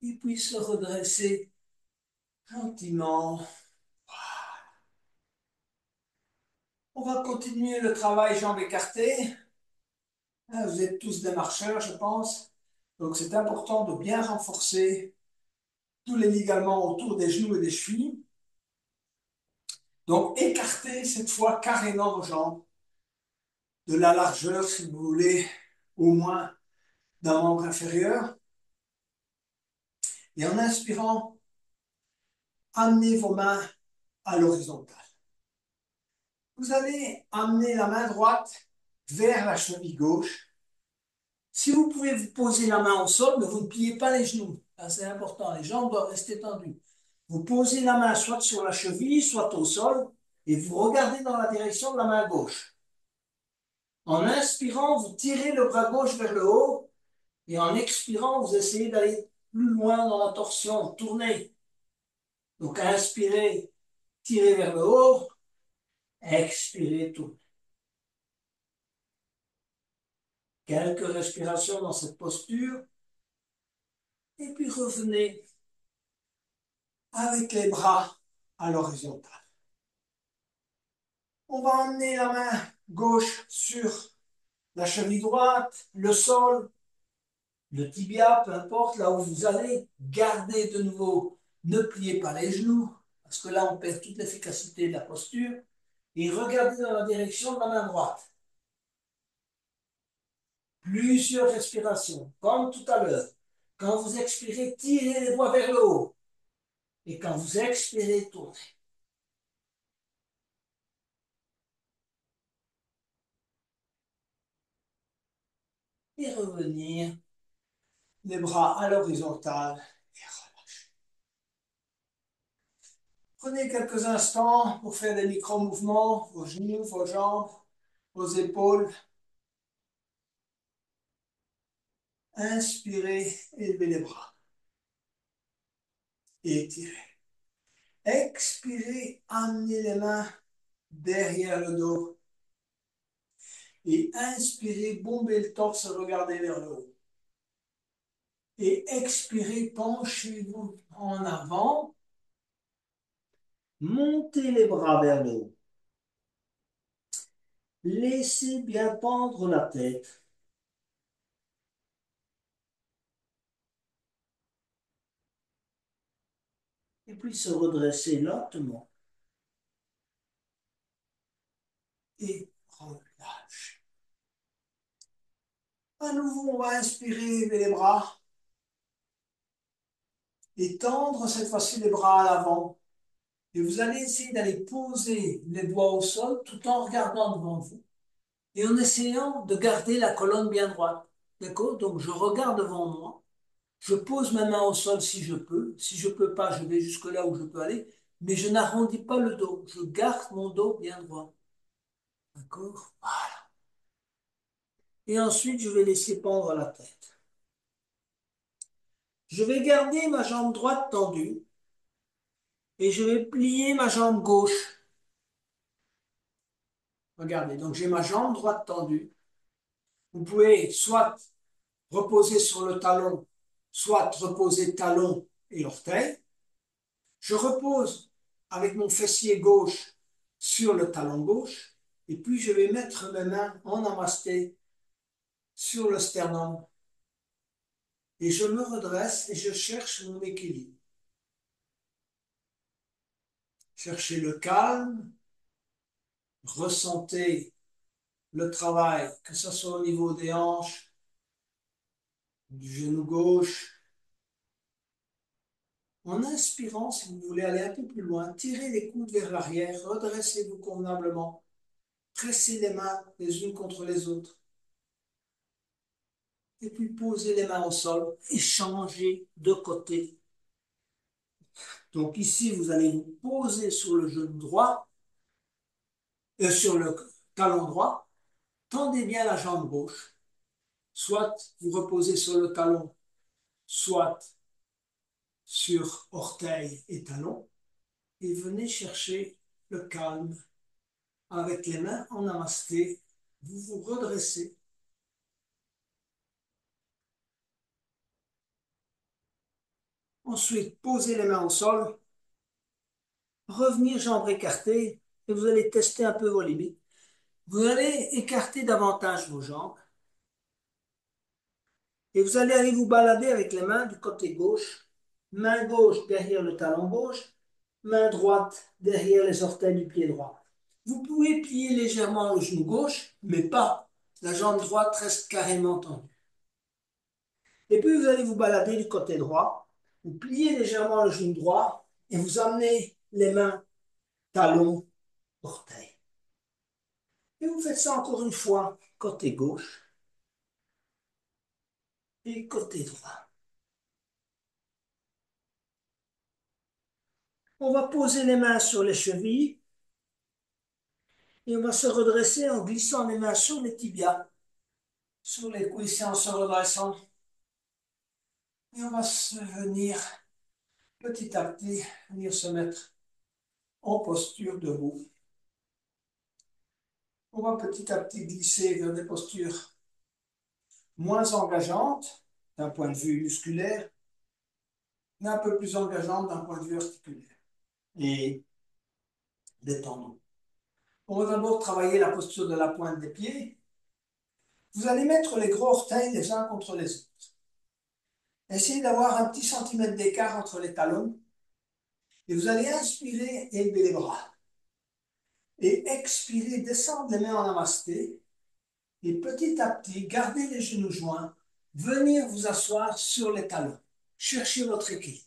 A: Et puis se redresser gentiment. On va continuer le travail jambes écartées. Vous êtes tous des marcheurs, je pense. Donc c'est important de bien renforcer tous les ligaments autour des genoux et des chevilles. Donc écartez cette fois carrément vos jambes de la largeur, si vous voulez, au moins d'un membre inférieur. Et en inspirant, amenez vos mains à l'horizontale. Vous allez amener la main droite vers la cheville gauche. Si vous pouvez vous poser la main au sol, mais vous ne pliez pas les genoux. C'est important, les jambes doivent rester tendues. Vous posez la main soit sur la cheville, soit au sol, et vous regardez dans la direction de la main gauche. En inspirant, vous tirez le bras gauche vers le haut, et en expirant, vous essayez d'aller plus loin dans la torsion, tournez. Donc inspirez, tirez vers le haut, expirez, tournez. Quelques respirations dans cette posture. Et puis revenez avec les bras à l'horizontale. On va emmener la main gauche sur la cheville droite, le sol, le tibia, peu importe, là où vous allez. Gardez de nouveau, ne pliez pas les genoux, parce que là on perd toute l'efficacité de la posture. Et regardez dans la direction de la main droite. Plusieurs respirations, comme tout à l'heure. Quand vous expirez, tirez les doigts vers le haut. Et quand vous expirez, tournez. Et revenir, les bras à l'horizontale. Prenez quelques instants pour faire des micro-mouvements, vos genoux, vos jambes, vos épaules. Inspirez, élevez les bras. Étirez. Expirez, amenez les mains derrière le dos. Et inspirez, bombez le torse, regardez vers le haut. Et expirez, penchez-vous en avant. Montez les bras vers le haut. Laissez bien pendre la tête. Et puis se redresser lentement. Et relâchez. À nouveau, on va inspirer, lever les bras. Et tendre cette fois-ci les bras à l'avant. Et vous allez essayer d'aller poser les doigts au sol tout en regardant devant vous. Et en essayant de garder la colonne bien droite. D'accord? Donc je regarde devant moi. Je pose ma main au sol si je peux. Si je ne peux pas, je vais jusque là où je peux aller. Mais je n'arrondis pas le dos. Je garde mon dos bien droit. D'accord? Voilà. Et ensuite, je vais laisser pendre la tête. Je vais garder ma jambe droite tendue. Et je vais plier ma jambe gauche. Regardez, donc j'ai ma jambe droite tendue. Vous pouvez soit reposer sur le talon, soit reposer talon et orteil. Je repose avec mon fessier gauche sur le talon gauche. Et puis je vais mettre mes mains en namasté sur le sternum. Et je me redresse et je cherche mon équilibre. Cherchez le calme, ressentez le travail, que ce soit au niveau des hanches, du genou gauche. En inspirant, si vous voulez aller un peu plus loin, tirez les coudes vers l'arrière, redressez-vous convenablement, pressez les mains les unes contre les autres, et puis posez les mains au sol et changez de côté. Donc ici, vous allez vous poser sur le genou droit, sur le talon droit, tendez bien la jambe gauche, soit vous reposez sur le talon, soit sur orteil et talon, et venez chercher le calme. Avec les mains en namasté, vous vous redressez. Ensuite, posez les mains au sol, revenir jambes écartées, et vous allez tester un peu vos limites. Vous allez écarter davantage vos jambes, et vous allez aller vous balader avec les mains du côté gauche, main gauche derrière le talon gauche, main droite derrière les orteils du pied droit. Vous pouvez plier légèrement le genou gauche, mais pas. La jambe droite reste carrément tendue. Et puis vous allez vous balader du côté droit, vous pliez légèrement le genou droit et vous amenez les mains talons, orteils. Et vous faites ça encore une fois, côté gauche et côté droit. On va poser les mains sur les chevilles et on va se redresser en glissant les mains sur les tibias, sur les cuisses en se redressant. Et on va se venir petit à petit, venir se mettre en posture debout. On va petit à petit glisser vers des postures moins engageante d'un point de vue musculaire, mais un peu plus engageante d'un point de vue articulaire et des tendons. On va d'abord travailler la posture de la pointe des pieds. Vous allez mettre les gros orteils les uns contre les autres. Essayez d'avoir un petit centimètre d'écart entre les talons. Et vous allez inspirer, élever les bras. Et expirer, descendre les mains en namasté. Et petit à petit, gardez les genoux joints. Venir vous asseoir sur les talons. Cherchez votre équilibre.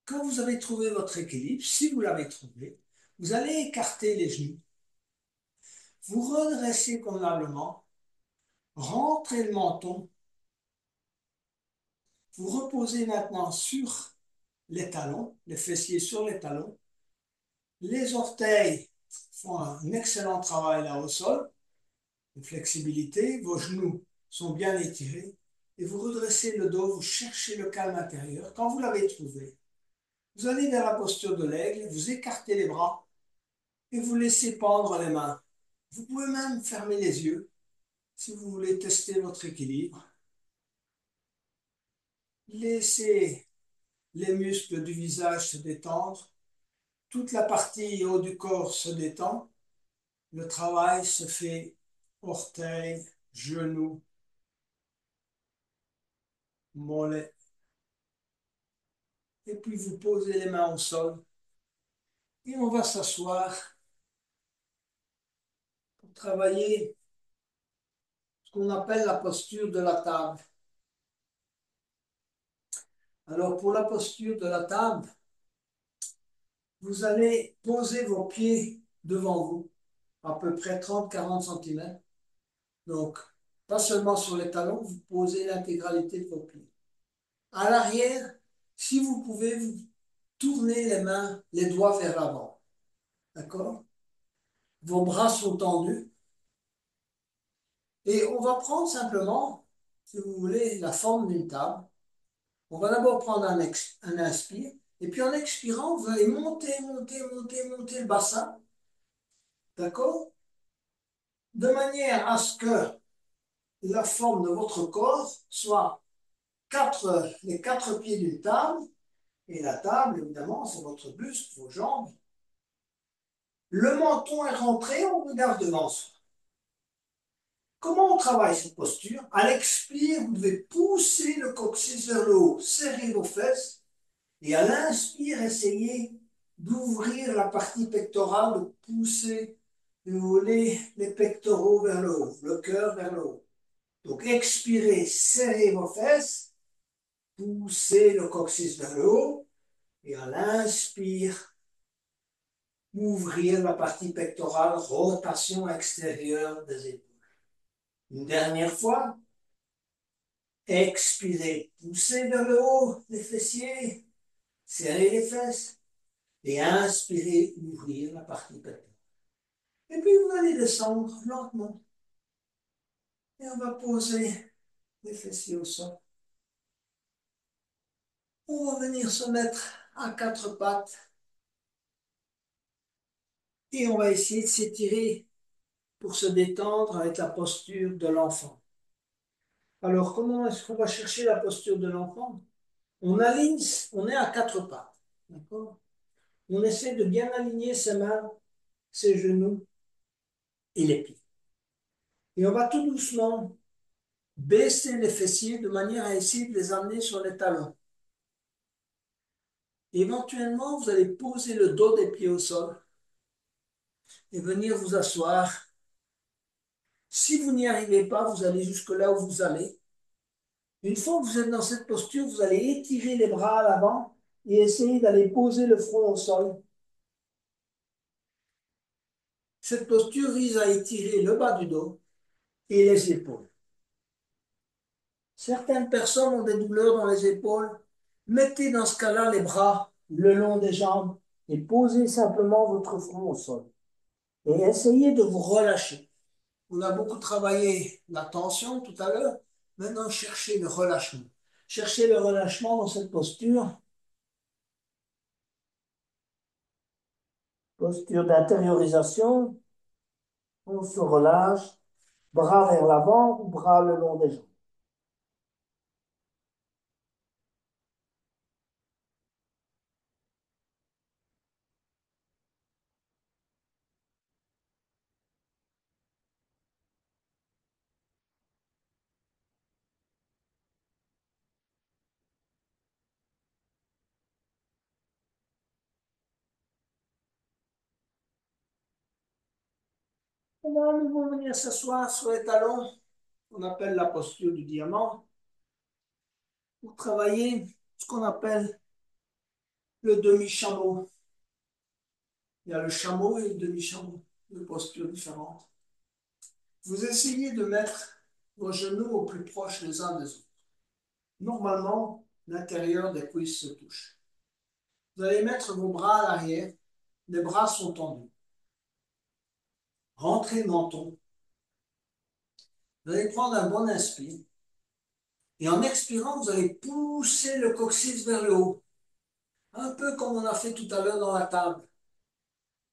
A: Quand vous avez trouvé votre équilibre, si vous l'avez trouvé, vous allez écarter les genoux. Vous redressez convenablement. Rentrez le menton. Vous reposez maintenant sur les talons, les fessiers sur les talons. Les orteils font un excellent travail là au sol, de flexibilité. Vos genoux sont bien étirés. Et vous redressez le dos, vous cherchez le calme intérieur. Quand vous l'avez trouvé, vous allez vers la posture de l'aigle, vous écartez les bras et vous laissez pendre les mains. Vous pouvez même fermer les yeux si vous voulez tester votre équilibre. Laissez les muscles du visage se détendre. Toute la partie haut du corps se détend. Le travail se fait orteils, genoux, mollets. Et puis vous posez les mains au sol. Et on va s'asseoir pour travailler ce qu'on appelle la posture de la table. Alors pour la posture de la table, vous allez poser vos pieds devant vous, à peu près 30-40 cm. Donc, pas seulement sur les talons, vous posez l'intégralité de vos pieds. À l'arrière, si vous pouvez, vous tournez les mains, les doigts vers l'avant. D'accord? Vos bras sont tendus. Et on va prendre simplement, si vous voulez, la forme d'une table. On va d'abord prendre un inspire. Et puis en expirant, vous allez monter, monter, monter, monter le bassin. D'accord? De manière à ce que la forme de votre corps soit les quatre pieds d'une table. Et la table, évidemment, c'est votre buste, vos jambes. Le menton est rentré, on regarde devant soi. Comment on travaille cette posture? À l'expire, vous devez pousser le coccyx vers le haut, serrer vos fesses. Et à l'inspire, essayez d'ouvrir la partie pectorale, de pousser, si vous voulez, les pectoraux vers le haut, le cœur vers le haut. Donc expirez, serrez vos fesses, poussez le coccyx vers le haut. Et à l'inspire, ouvrir la partie pectorale, rotation extérieure des épaules. Une dernière fois, expirez, poussez vers le haut les fessiers, serrez les fesses et inspirez, ouvrir la partie pectorale. Et puis vous allez descendre lentement et on va poser les fessiers au sol. On va venir se mettre à quatre pattes et on va essayer de s'étirer pour se détendre avec la posture de l'enfant. Alors, comment est-ce qu'on va chercher la posture de l'enfant? On aligne, on est à quatre pattes. D'accord? On essaie de bien aligner ses mains, ses genoux et les pieds. Et on va tout doucement baisser les fessiers de manière à essayer de les amener sur les talons. Éventuellement, vous allez poser le dos des pieds au sol et venir vous asseoir. Si vous n'y arrivez pas, vous allez jusque là où vous allez. Une fois que vous êtes dans cette posture, vous allez étirer les bras à l'avant et essayer d'aller poser le front au sol. Cette posture vise à étirer le bas du dos et les épaules. Certaines personnes ont des douleurs dans les épaules. Mettez dans ce cas-là les bras le long des jambes et posez simplement votre front au sol. Et essayez de vous relâcher. On a beaucoup travaillé la tension tout à l'heure. Maintenant, cherchez le relâchement. Cherchez le relâchement dans cette posture. Posture d'intériorisation. On se relâche Bras vers l'avant ou bras le long des jambes. Maintenant, nous allons venir s'asseoir sur les talons, qu'on appelle la posture du diamant, pour travailler ce qu'on appelle le demi-chameau. Il y a le chameau et le demi-chameau, deux postures différentes. Vous essayez de mettre vos genoux au plus proche les uns des autres. Normalement, l'intérieur des cuisses se touche. Vous allez mettre vos bras à l'arrière, les bras sont tendus. Rentrez le menton. Vous allez prendre un bon inspire. Et en expirant, vous allez pousser le coccyx vers le haut. Un peu comme on a fait tout à l'heure dans la table.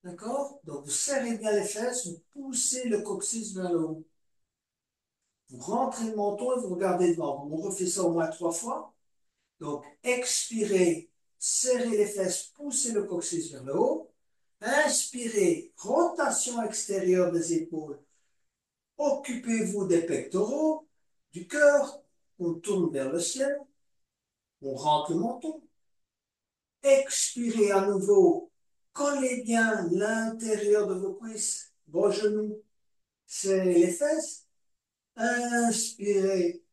A: D'accord? Donc vous serrez bien les fesses, vous poussez le coccyx vers le haut. Vous rentrez le menton et vous regardez devant. On refait ça au moins 3 fois. Donc expirez, serrez les fesses, poussez le coccyx vers le haut. Inspirez, rotation extérieure des épaules. Occupez-vous des pectoraux, du cœur. On tourne vers le ciel. On rentre le menton. Expirez à nouveau. Collez bien l'intérieur de vos cuisses, vos genoux. Serrez les fesses. Inspirez.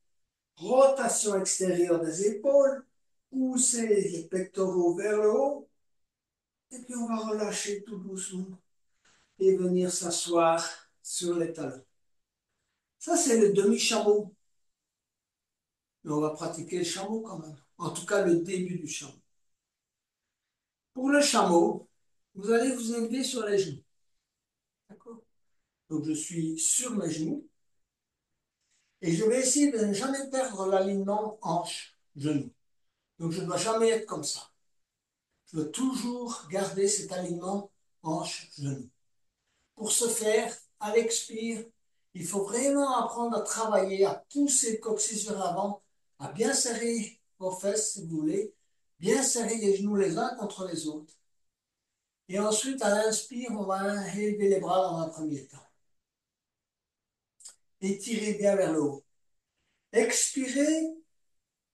A: Rotation extérieure des épaules. Poussez les pectoraux vers le haut. Et puis on va relâcher tout doucement et venir s'asseoir sur les talons. Ça, c'est le demi-chameau. Mais on va pratiquer le chameau quand même. En tout cas, le début du chameau. Pour le chameau, vous allez vous élever sur les genoux. D'accord? Donc, je suis sur mes genoux et je vais essayer de ne jamais perdre l'alignement hanche-genou. Donc, je ne dois jamais être comme ça. Je dois toujours garder cet alignement hanche-genou. Pour ce faire, à l'expire, il faut vraiment apprendre à travailler, à pousser le coccyx vers l'avant, à bien serrer vos fesses si vous voulez, bien serrer les genoux les uns contre les autres. Et ensuite, à l'inspire, on va élever les bras dans un premier temps. Étirez bien vers le haut. Expirez,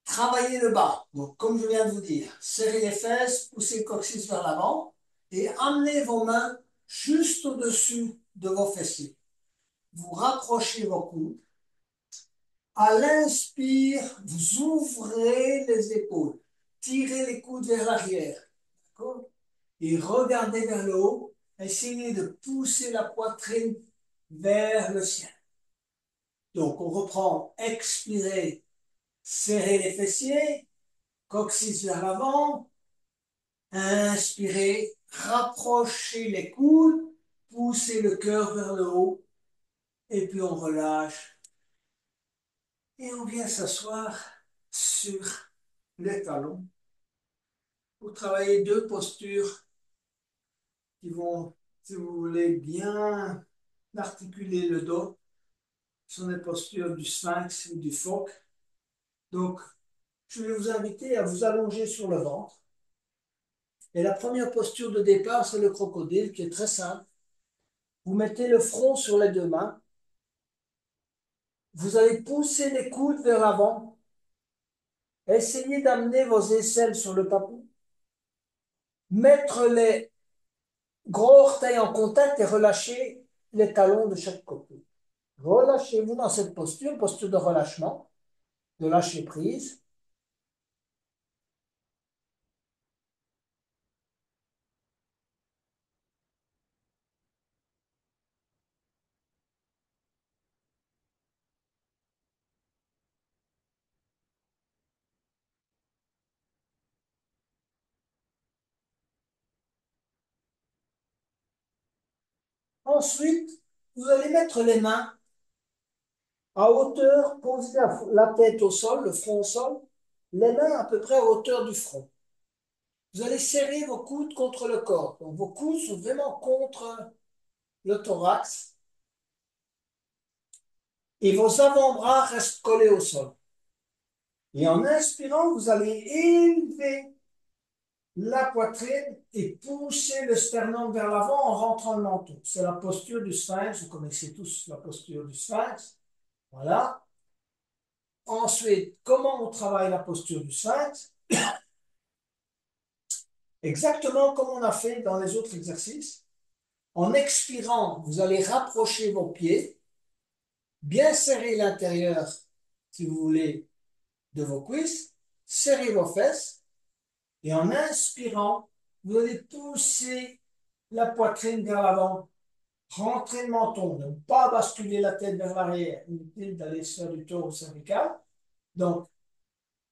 A: travaillez le bas. Donc, comme je viens de vous dire, serrez les fesses, poussez le coccyx vers l'avant et amenez vos mains juste au-dessus de vos fessiers. Vous rapprochez vos coudes. À l'inspire, vous ouvrez les épaules. Tirez les coudes vers l'arrière. D'accord? Et regardez vers le haut. Essayez de pousser la poitrine vers le ciel. Donc, on reprend. Expirez. Serrez les fessiers. Coccyx vers l'avant. Inspirez. Rapprochez les coudes. Poussez le cœur vers le haut. Et puis on relâche. Et on vient s'asseoir sur les talons pour travailler deux postures qui vont, si vous voulez, bien articuler le dos. Ce sont les postures du sphinx ou du phoque. Donc, je vais vous inviter à vous allonger sur le ventre. Et la première posture de départ, c'est le crocodile, qui est très simple. Vous mettez le front sur les deux mains. Vous allez pousser les coudes vers l'avant. Essayez d'amener vos aisselles sur le tapis. Mettre les gros orteils en contact et relâcher les talons de chaque côté. Relâchez-vous dans cette posture, posture de relâchement, de lâcher prise. Ensuite, vous allez mettre les mains à hauteur, poser la tête au sol, le front au sol, les mains à peu près à hauteur du front. Vous allez serrer vos coudes contre le corps. Donc, vos coudes sont vraiment contre le thorax. et vos avant-bras restent collés au sol. Et en inspirant, vous allez élever la poitrine et pousser le sternum vers l'avant en rentrant le menton. C'est la posture du sphinx. Vous connaissez tous la posture du sphinx. Voilà. Ensuite, comment on travaille la posture du sphinx? Exactement comme on a fait dans les autres exercices. En expirant, vous allez rapprocher vos pieds, bien serrer l'intérieur, si vous voulez, de vos cuisses, serrer vos fesses, et en inspirant, vous allez pousser la poitrine vers l'avant, rentrer le menton, ne pas basculer la tête vers l'arrière, inutile d'aller se faire du tour cervical. Donc,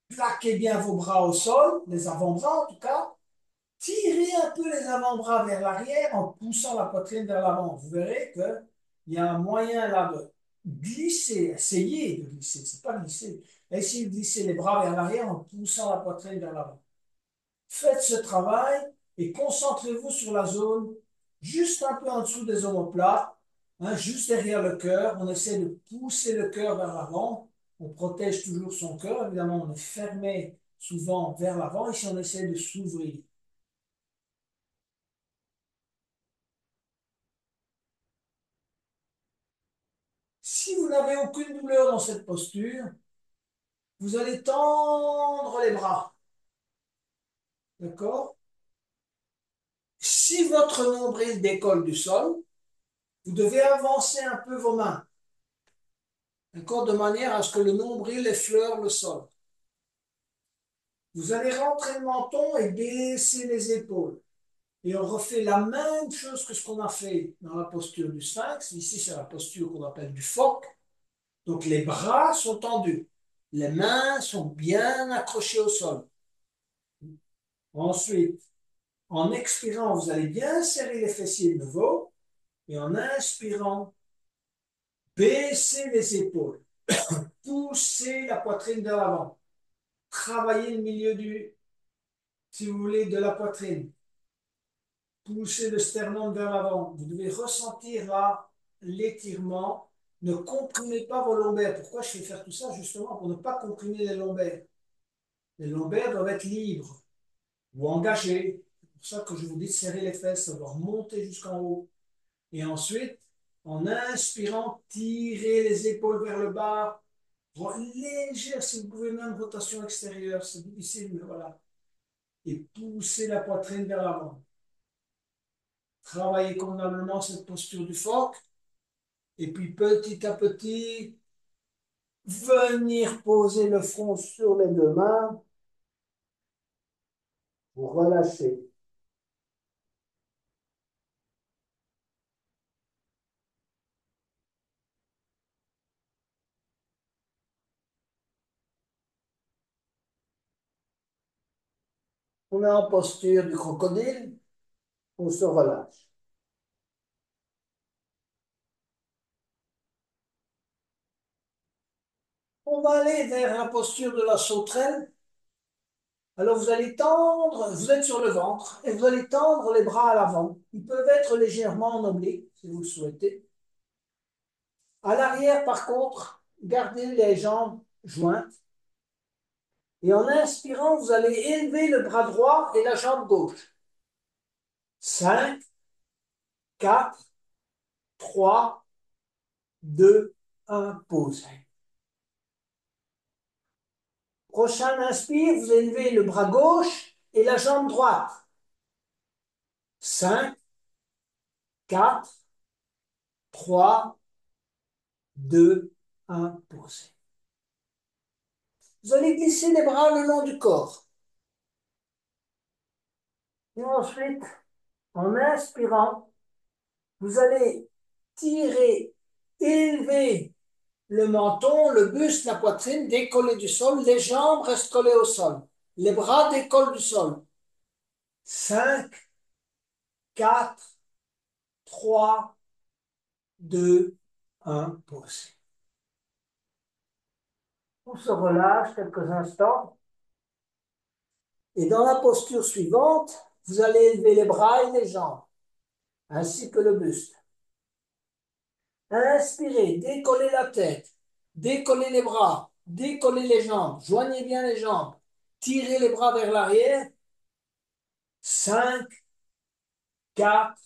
A: plaquez bien vos bras au sol, les avant-bras en tout cas, tirez un peu les avant-bras vers l'arrière en poussant la poitrine vers l'avant. Vous verrez qu'il y a un moyen là de glisser, essayer de glisser, c'est pas glisser, essayez de glisser les bras vers l'arrière en poussant la poitrine vers l'avant. Faites ce travail et concentrez-vous sur la zone juste un peu en dessous des omoplates, hein, juste derrière le cœur. On essaie de pousser le cœur vers l'avant. On protège toujours son cœur. Évidemment, on est fermé souvent vers l'avant. Ici, on essaie de s'ouvrir. Si vous n'avez aucune douleur dans cette posture, vous allez tendre les bras. D'accord? Si votre nombril décolle du sol, vous devez avancer un peu vos mains. D'accord? De manière à ce que le nombril effleure le sol. Vous allez rentrer le menton et baisser les épaules. Et on refait la même chose que ce qu'on a fait dans la posture du sphinx. Ici, c'est la posture qu'on appelle du phoque. Donc, les bras sont tendus. Les mains sont bien accrochées au sol. Ensuite, en expirant, vous allez bien serrer les fessiers de nouveau. Et en inspirant, baissez les épaules. Poussez la poitrine vers l'avant. Travaillez le milieu si vous voulez, de la poitrine. Poussez le sternum vers l'avant. Vous devez ressentir là l'étirement. Ne comprimez pas vos lombaires. Pourquoi je fais faire tout ça? Justement pour ne pas comprimer les lombaires. Les lombaires doivent être libres ou engagés. C'est pour ça que je vous dis de serrer les fesses, ça doit remonter jusqu'en haut. Et ensuite, en inspirant, tirez les épaules vers le bas. Légère, si vous pouvez, même rotation extérieure. C'est difficile, mais voilà. Et poussez la poitrine vers l'avant. Travaillez convenablement cette posture du phoque. Et puis petit à petit, venir poser le front sur les deux mains. Vous relâchez. On est en posture du crocodile. On se relâche. On va aller vers la posture de la sauterelle. Alors vous allez tendre, vous êtes sur le ventre et vous allez tendre les bras à l'avant. Ils peuvent être légèrement en oblique, si vous le souhaitez. À l'arrière, par contre, gardez les jambes jointes. Et en inspirant, vous allez élever le bras droit et la jambe gauche. 5, 4, 3, 2, 1, pause. Prochain inspire, vous élevez le bras gauche et la jambe droite. 5, 4, 3, 2, 1, pause. Vous allez glisser les bras le long du corps. Et ensuite, en inspirant, vous allez tirer, élever le menton, le buste, la poitrine, décoller du sol, les jambes restent collées au sol. Les bras décollent du sol. 5, 4, 3, 2, 1, pause. On se relâche quelques instants. Et dans la posture suivante, vous allez élever les bras et les jambes, ainsi que le buste. Inspirez, décollez la tête. Décollez les bras, décollez les jambes, joignez bien les jambes, tirez les bras vers l'arrière. 5, 4,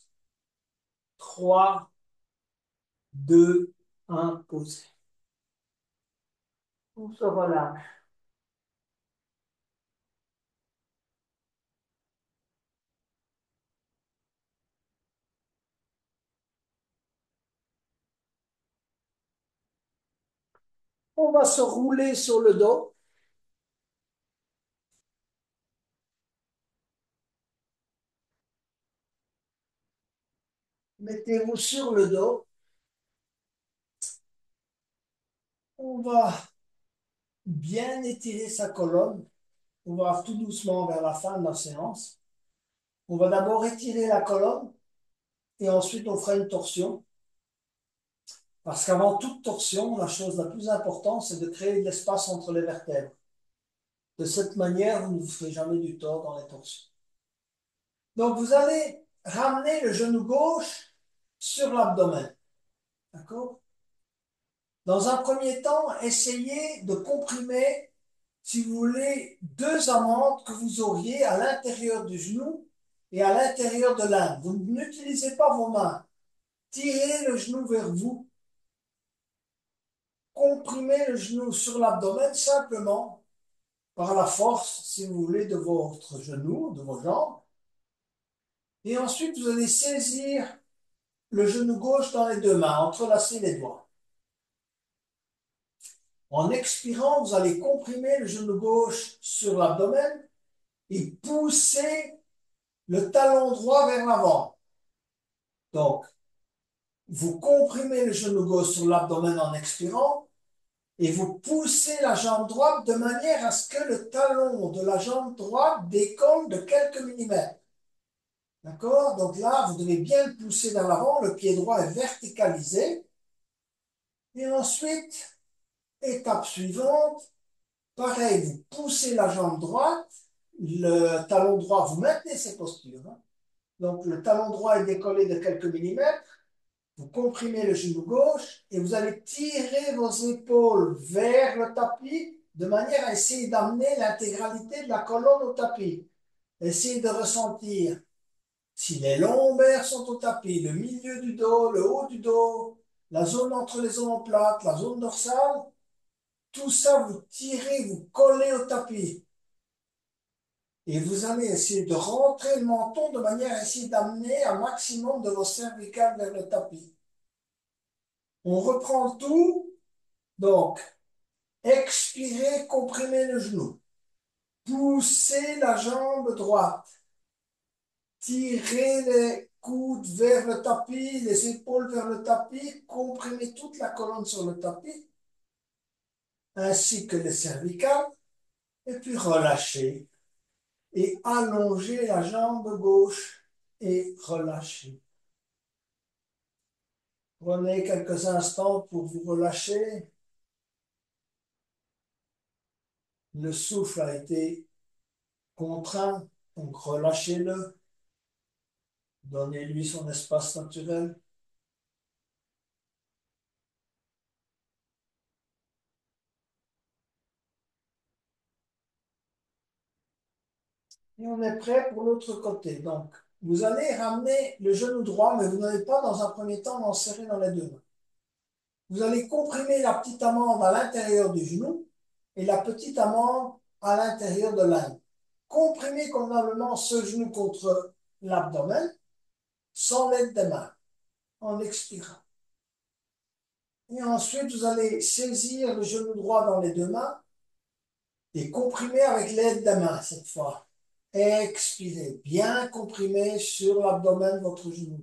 A: 3, 2, 1, posez. On se relâche. On va se rouler sur le dos. Mettez-vous sur le dos. On va bien étirer sa colonne. On va tout doucement vers la fin de la séance. On va d'abord étirer la colonne et ensuite on fera une torsion. Parce qu'avant toute torsion, la chose la plus importante, c'est de créer de l'espace entre les vertèbres. De cette manière, vous ne vous ferez jamais du tort dans les torsions. Donc, vous allez ramener le genou gauche sur l'abdomen. D'accord? Dans un premier temps, essayez de comprimer, si vous voulez, deux amandes que vous auriez à l'intérieur du genou et à l'intérieur de l'âme. Vous n'utilisez pas vos mains. Tirez le genou vers vous. Comprimez le genou sur l'abdomen simplement par la force, si vous voulez, de votre genou, de vos jambes. Et ensuite, vous allez saisir le genou gauche dans les deux mains, entrelacer les doigts. En expirant, vous allez comprimer le genou gauche sur l'abdomen et pousser le talon droit vers l'avant. Donc, vous comprimez le genou gauche sur l'abdomen en expirant et vous poussez la jambe droite de manière à ce que le talon de la jambe droite décolle de quelques millimètres. D'accord? Donc là, vous devez bien le pousser vers l'avant, le pied droit est verticalisé. Et ensuite, étape suivante, pareil, vous poussez la jambe droite, le talon droit, vous maintenez ces postures, hein. Donc le talon droit est décollé de quelques millimètres, vous comprimez le genou gauche et vous allez tirer vos épaules vers le tapis de manière à essayer d'amener l'intégralité de la colonne au tapis. Essayez de ressentir si les lombaires sont au tapis, le milieu du dos, le haut du dos, la zone entre les omoplates, la zone dorsale, tout ça, vous tirez, vous collez au tapis. Et vous allez essayer de rentrer le menton de manière à essayer d'amener un maximum de vos cervicales vers le tapis. On reprend tout. Donc, expirez, comprimez le genou. Poussez la jambe droite. Tirez les coudes vers le tapis, les épaules vers le tapis. Comprimez toute la colonne sur le tapis, ainsi que les cervicales. Et puis relâchez. Et allongez la jambe gauche et relâchez. Prenez quelques instants pour vous relâcher. Le souffle a été contraint, donc relâchez-le. Donnez-lui son espace naturel. Et on est prêt pour l'autre côté. Donc, vous allez ramener le genou droit, mais vous n'allez pas dans un premier temps l'enserrer dans les deux mains. Vous allez comprimer la petite amande à l'intérieur du genou et la petite amande à l'intérieur de l'âne. Comprimez convenablement ce genou contre l'abdomen sans l'aide des mains, en expirant. Et ensuite, vous allez saisir le genou droit dans les deux mains et comprimer avec l'aide des mains cette fois. Expirez, bien comprimez sur l'abdomen de votre genou.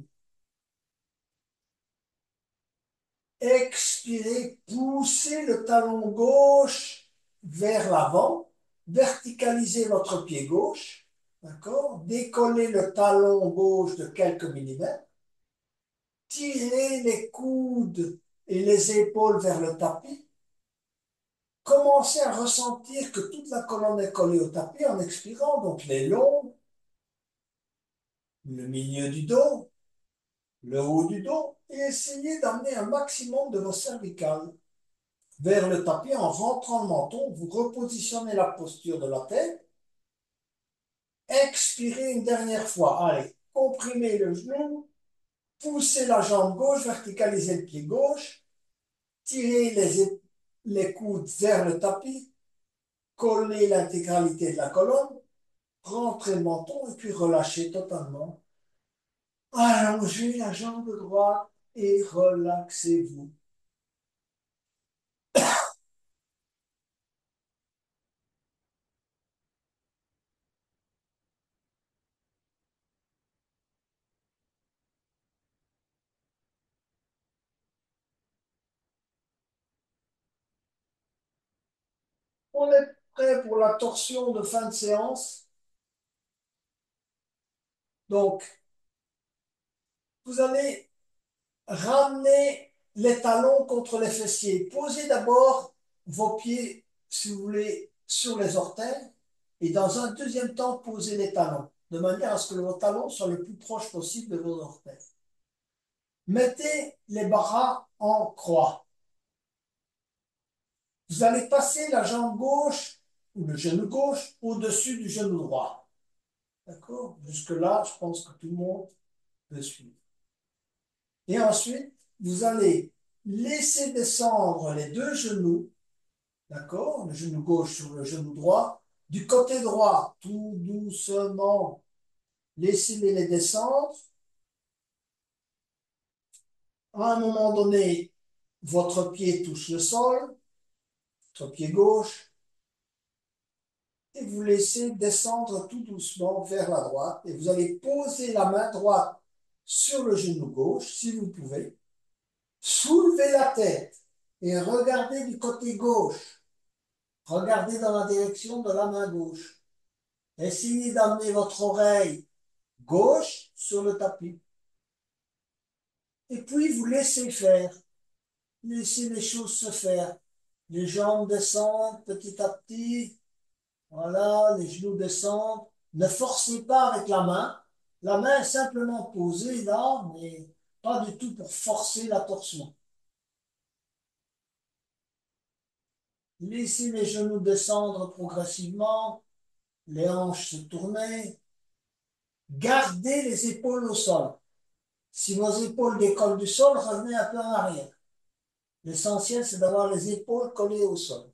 A: Expirez, poussez le talon gauche vers l'avant, verticalisez votre pied gauche, d'accord? Décollez le talon gauche de quelques millimètres, tirez les coudes et les épaules vers le tapis, commencez à ressentir que toute la colonne est collée au tapis en expirant, donc les longs, le milieu du dos, le haut du dos, et essayez d'amener un maximum de vos cervicales vers le tapis en rentrant le menton. Vous repositionnez la posture de la tête. Expirez une dernière fois. Allez, comprimez le genou, poussez la jambe gauche, verticalisez le pied gauche, tirez les coudes vers le tapis, collez l'intégralité de la colonne, rentrez le menton et puis relâchez totalement. Allongez la jambe droite et relaxez-vous. On est prêt pour la torsion de fin de séance. Donc, vous allez ramener les talons contre les fessiers. Posez d'abord vos pieds, si vous voulez, sur les orteils et dans un deuxième temps, posez les talons, de manière à ce que vos talons soient le plus proches possible de vos orteils. Mettez les bras en croix. Vous allez passer la jambe gauche ou le genou gauche au-dessus du genou droit. D'accord? Jusque-là, je pense que tout le monde peut suivre. Et ensuite, vous allez laisser descendre les deux genoux, d'accord? Le genou gauche sur le genou droit. Du côté droit, tout doucement, laissez-les les descendre. À un moment donné, votre pied touche le sol, votre pied gauche, et vous laissez descendre tout doucement vers la droite. Et vous allez poser la main droite sur le genou gauche, si vous pouvez. Soulevez la tête et regardez du côté gauche. Regardez dans la direction de la main gauche. Essayez d'amener votre oreille gauche sur le tapis. Et puis vous laissez faire. Laissez les choses se faire. Les jambes descendent petit à petit. Voilà, les genoux descendent. Ne forcez pas avec la main. La main est simplement posée là, mais pas du tout pour forcer la torsion. Laissez les genoux descendre progressivement, les hanches se tourner. Gardez les épaules au sol. Si vos épaules décollent du sol, revenez un peu en arrière. L'essentiel, c'est d'avoir les épaules collées au sol.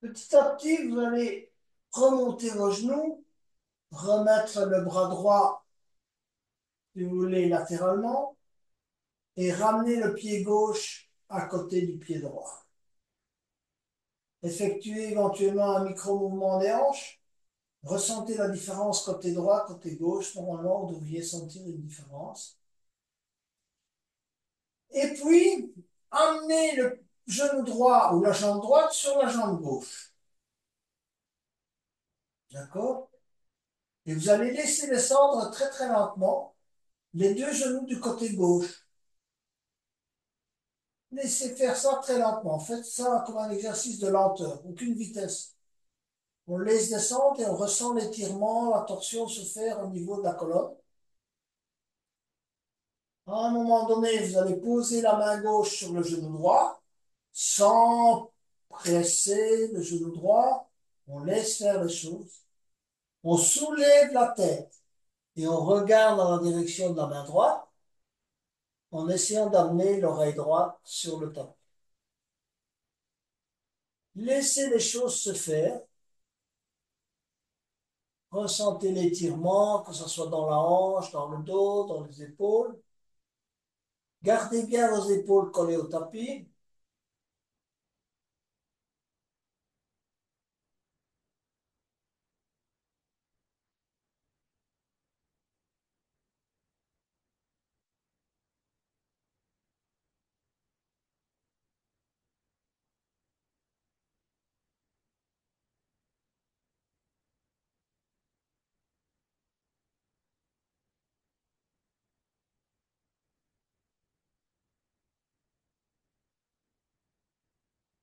A: Petit à petit, vous allez remonter vos genoux, remettre le bras droit, si vous voulez, latéralement, et ramener le pied gauche à côté du pied droit. Effectuez éventuellement un micro-mouvement des hanches. Ressentez la différence côté droit, côté gauche. Normalement, vous devriez sentir une différence. Et puis, amenez le genou droit ou la jambe droite sur la jambe gauche. D'accord? Et vous allez laisser descendre très très lentement les deux genoux du côté gauche. Laissez faire ça très lentement. Faites ça comme un exercice de lenteur, aucune vitesse. On laisse descendre et on ressent l'étirement, la torsion se faire au niveau de la colonne. À un moment donné, vous allez poser la main gauche sur le genou droit, sans presser le genou droit. On laisse faire les choses. On soulève la tête et on regarde dans la direction de la main droite en essayant d'amener l'oreille droite sur le tapis. Laissez les choses se faire. Ressentez l'étirement, que ce soit dans la hanche, dans le dos, dans les épaules. Gardez bien vos épaules collées au tapis.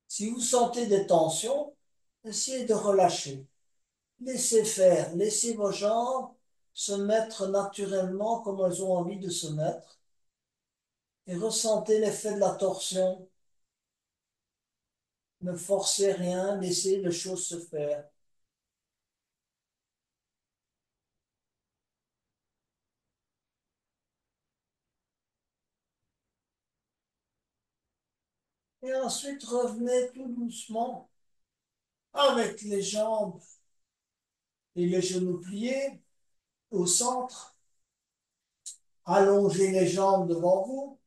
A: Si vous sentez des tensions, essayez de relâcher. Laissez faire, laissez vos jambes se mettre naturellement comme elles ont envie de se mettre et ressentez l'effet de la torsion. Ne forcez rien, laissez les choses se faire. Et ensuite, revenez tout doucement avec les jambes et les genoux pliés au centre. Allongez les jambes devant vous,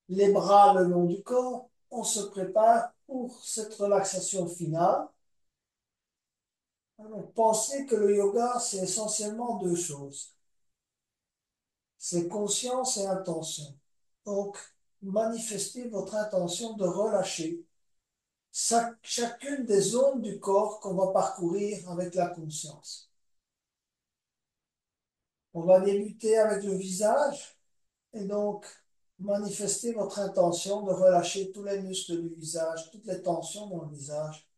A: les bras le long du corps. On se prépare pour cette relaxation finale. Alors, pensez que le yoga, c'est essentiellement deux choses. C'est conscience et intention. Donc, manifestez votre intention de relâcher chacune des zones du corps qu'on va parcourir avec la conscience. On va débuter avec le visage et donc manifestez votre intention de relâcher tous les muscles du visage, toutes les tensions dans le visage,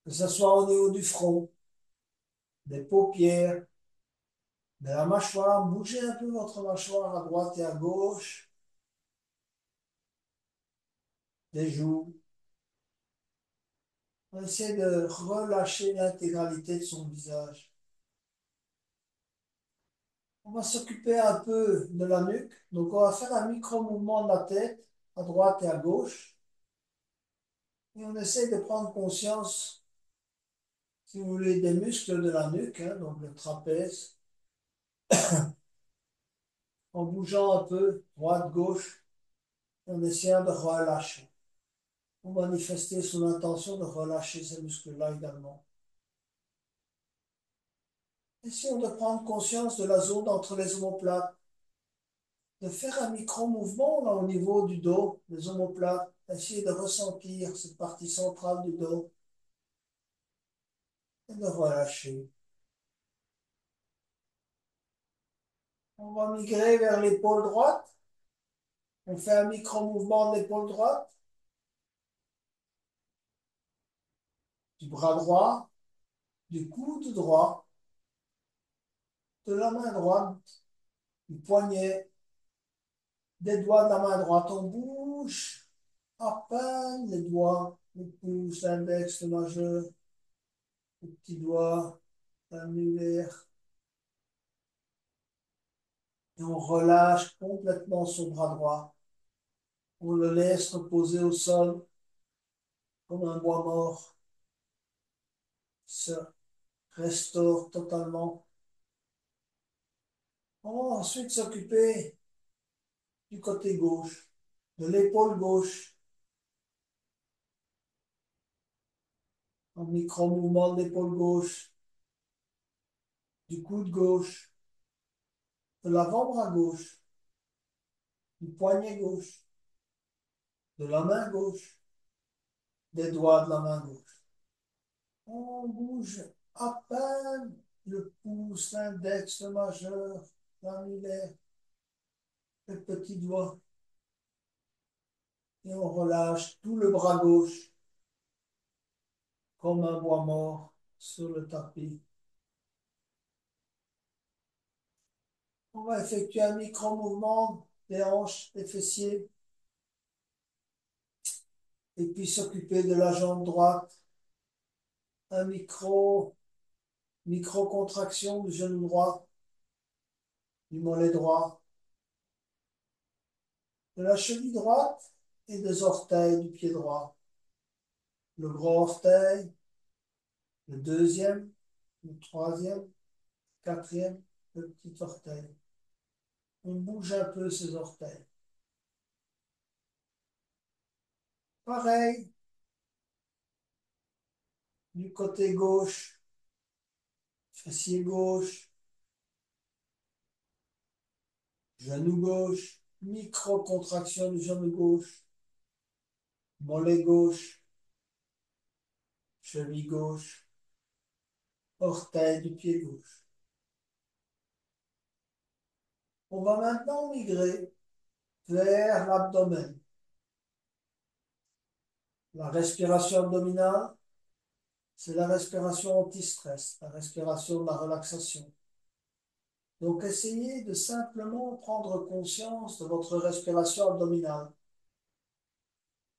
A: que ce soit au niveau du front, des paupières, de la mâchoire. Bougez un peu votre mâchoire à droite et à gauche, des joues. On essaie de relâcher l'intégralité de son visage. On va s'occuper un peu de la nuque. Donc, on va faire un micro-mouvement de la tête à droite et à gauche. Et on essaie de prendre conscience, si vous voulez, des muscles de la nuque, hein, donc le trapèze, en bougeant un peu droite, gauche, en essayant de relâcher. On manifester son intention de relâcher ces muscles-là également. Essayons de prendre conscience de la zone entre les omoplates, de faire un micro-mouvement là au niveau du dos, des omoplates, essayer de ressentir cette partie centrale du dos et de relâcher. On va migrer vers l'épaule droite. On fait un micro-mouvement de l'épaule droite, du bras droit, du coude droit, de la main droite, du poignet, des doigts de la main droite. On bouge à peine les doigts, le pouce, l'index, le majeur, le petit doigt, l'annulaire. Et on relâche complètement son bras droit. On le laisse reposer au sol comme un bois mort. Se restaure totalement. On va ensuite s'occuper du côté gauche, de l'épaule gauche, un micro-mouvement de l'épaule gauche, du coude gauche, de l'avant-bras gauche, du poignet gauche, de la main gauche, des doigts de la main gauche. On bouge à peine le pouce, l'index, le majeur, l'annulaire, le petit doigt. Et on relâche tout le bras gauche comme un bois mort sur le tapis. On va effectuer un micro-mouvement des hanches, des fessiers, et puis s'occuper de la jambe droite. Un micro-contraction du genou droit, du mollet droit, de la cheville droite et des orteils du pied droit. Le gros orteil, le deuxième, le troisième, quatrième, le petit orteil. On bouge un peu ces orteils. Pareil, du côté gauche, fessier gauche, genou gauche, micro-contraction du genou gauche, mollet gauche, cheville gauche, orteil du pied gauche. On va maintenant migrer vers l'abdomen. La respiration abdominale, c'est la respiration anti-stress, la respiration de la relaxation. Donc, essayez de simplement prendre conscience de votre respiration abdominale,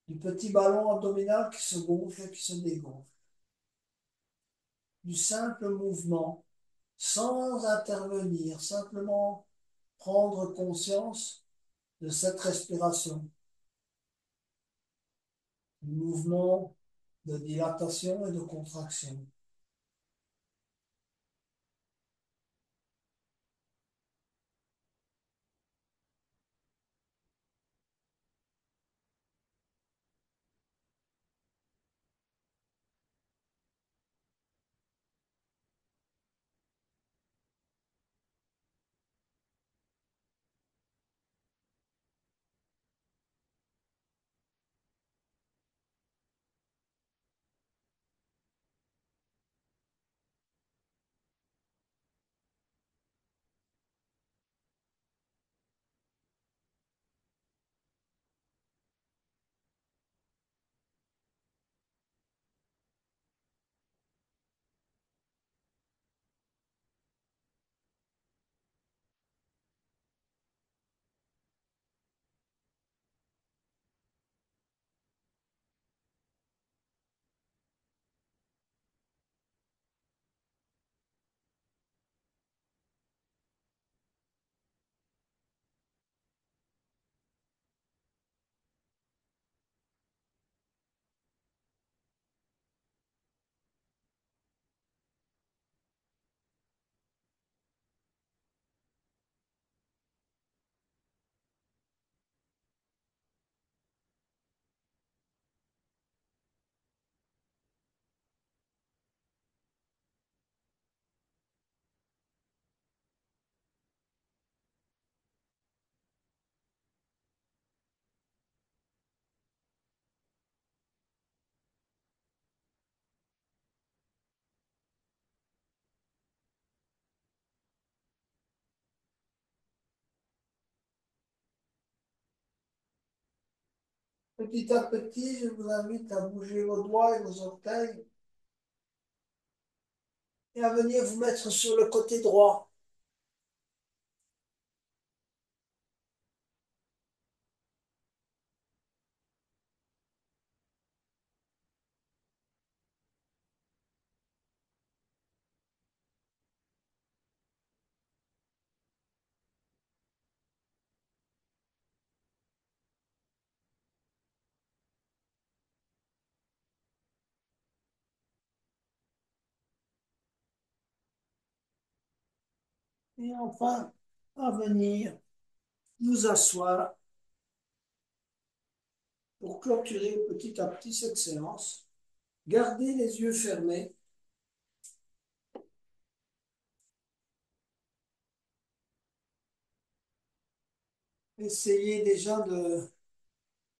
A: du petit ballon abdominal qui se gonfle et qui se dégonfle, du simple mouvement, sans intervenir, simplement prendre conscience de cette respiration, du mouvement de dilatation et de contraction. Petit à petit, je vous invite à bouger vos doigts et vos orteils et à venir vous mettre sur le côté droit. Et enfin, à venir nous asseoir pour clôturer petit à petit cette séance. Gardez les yeux fermés. Essayez déjà de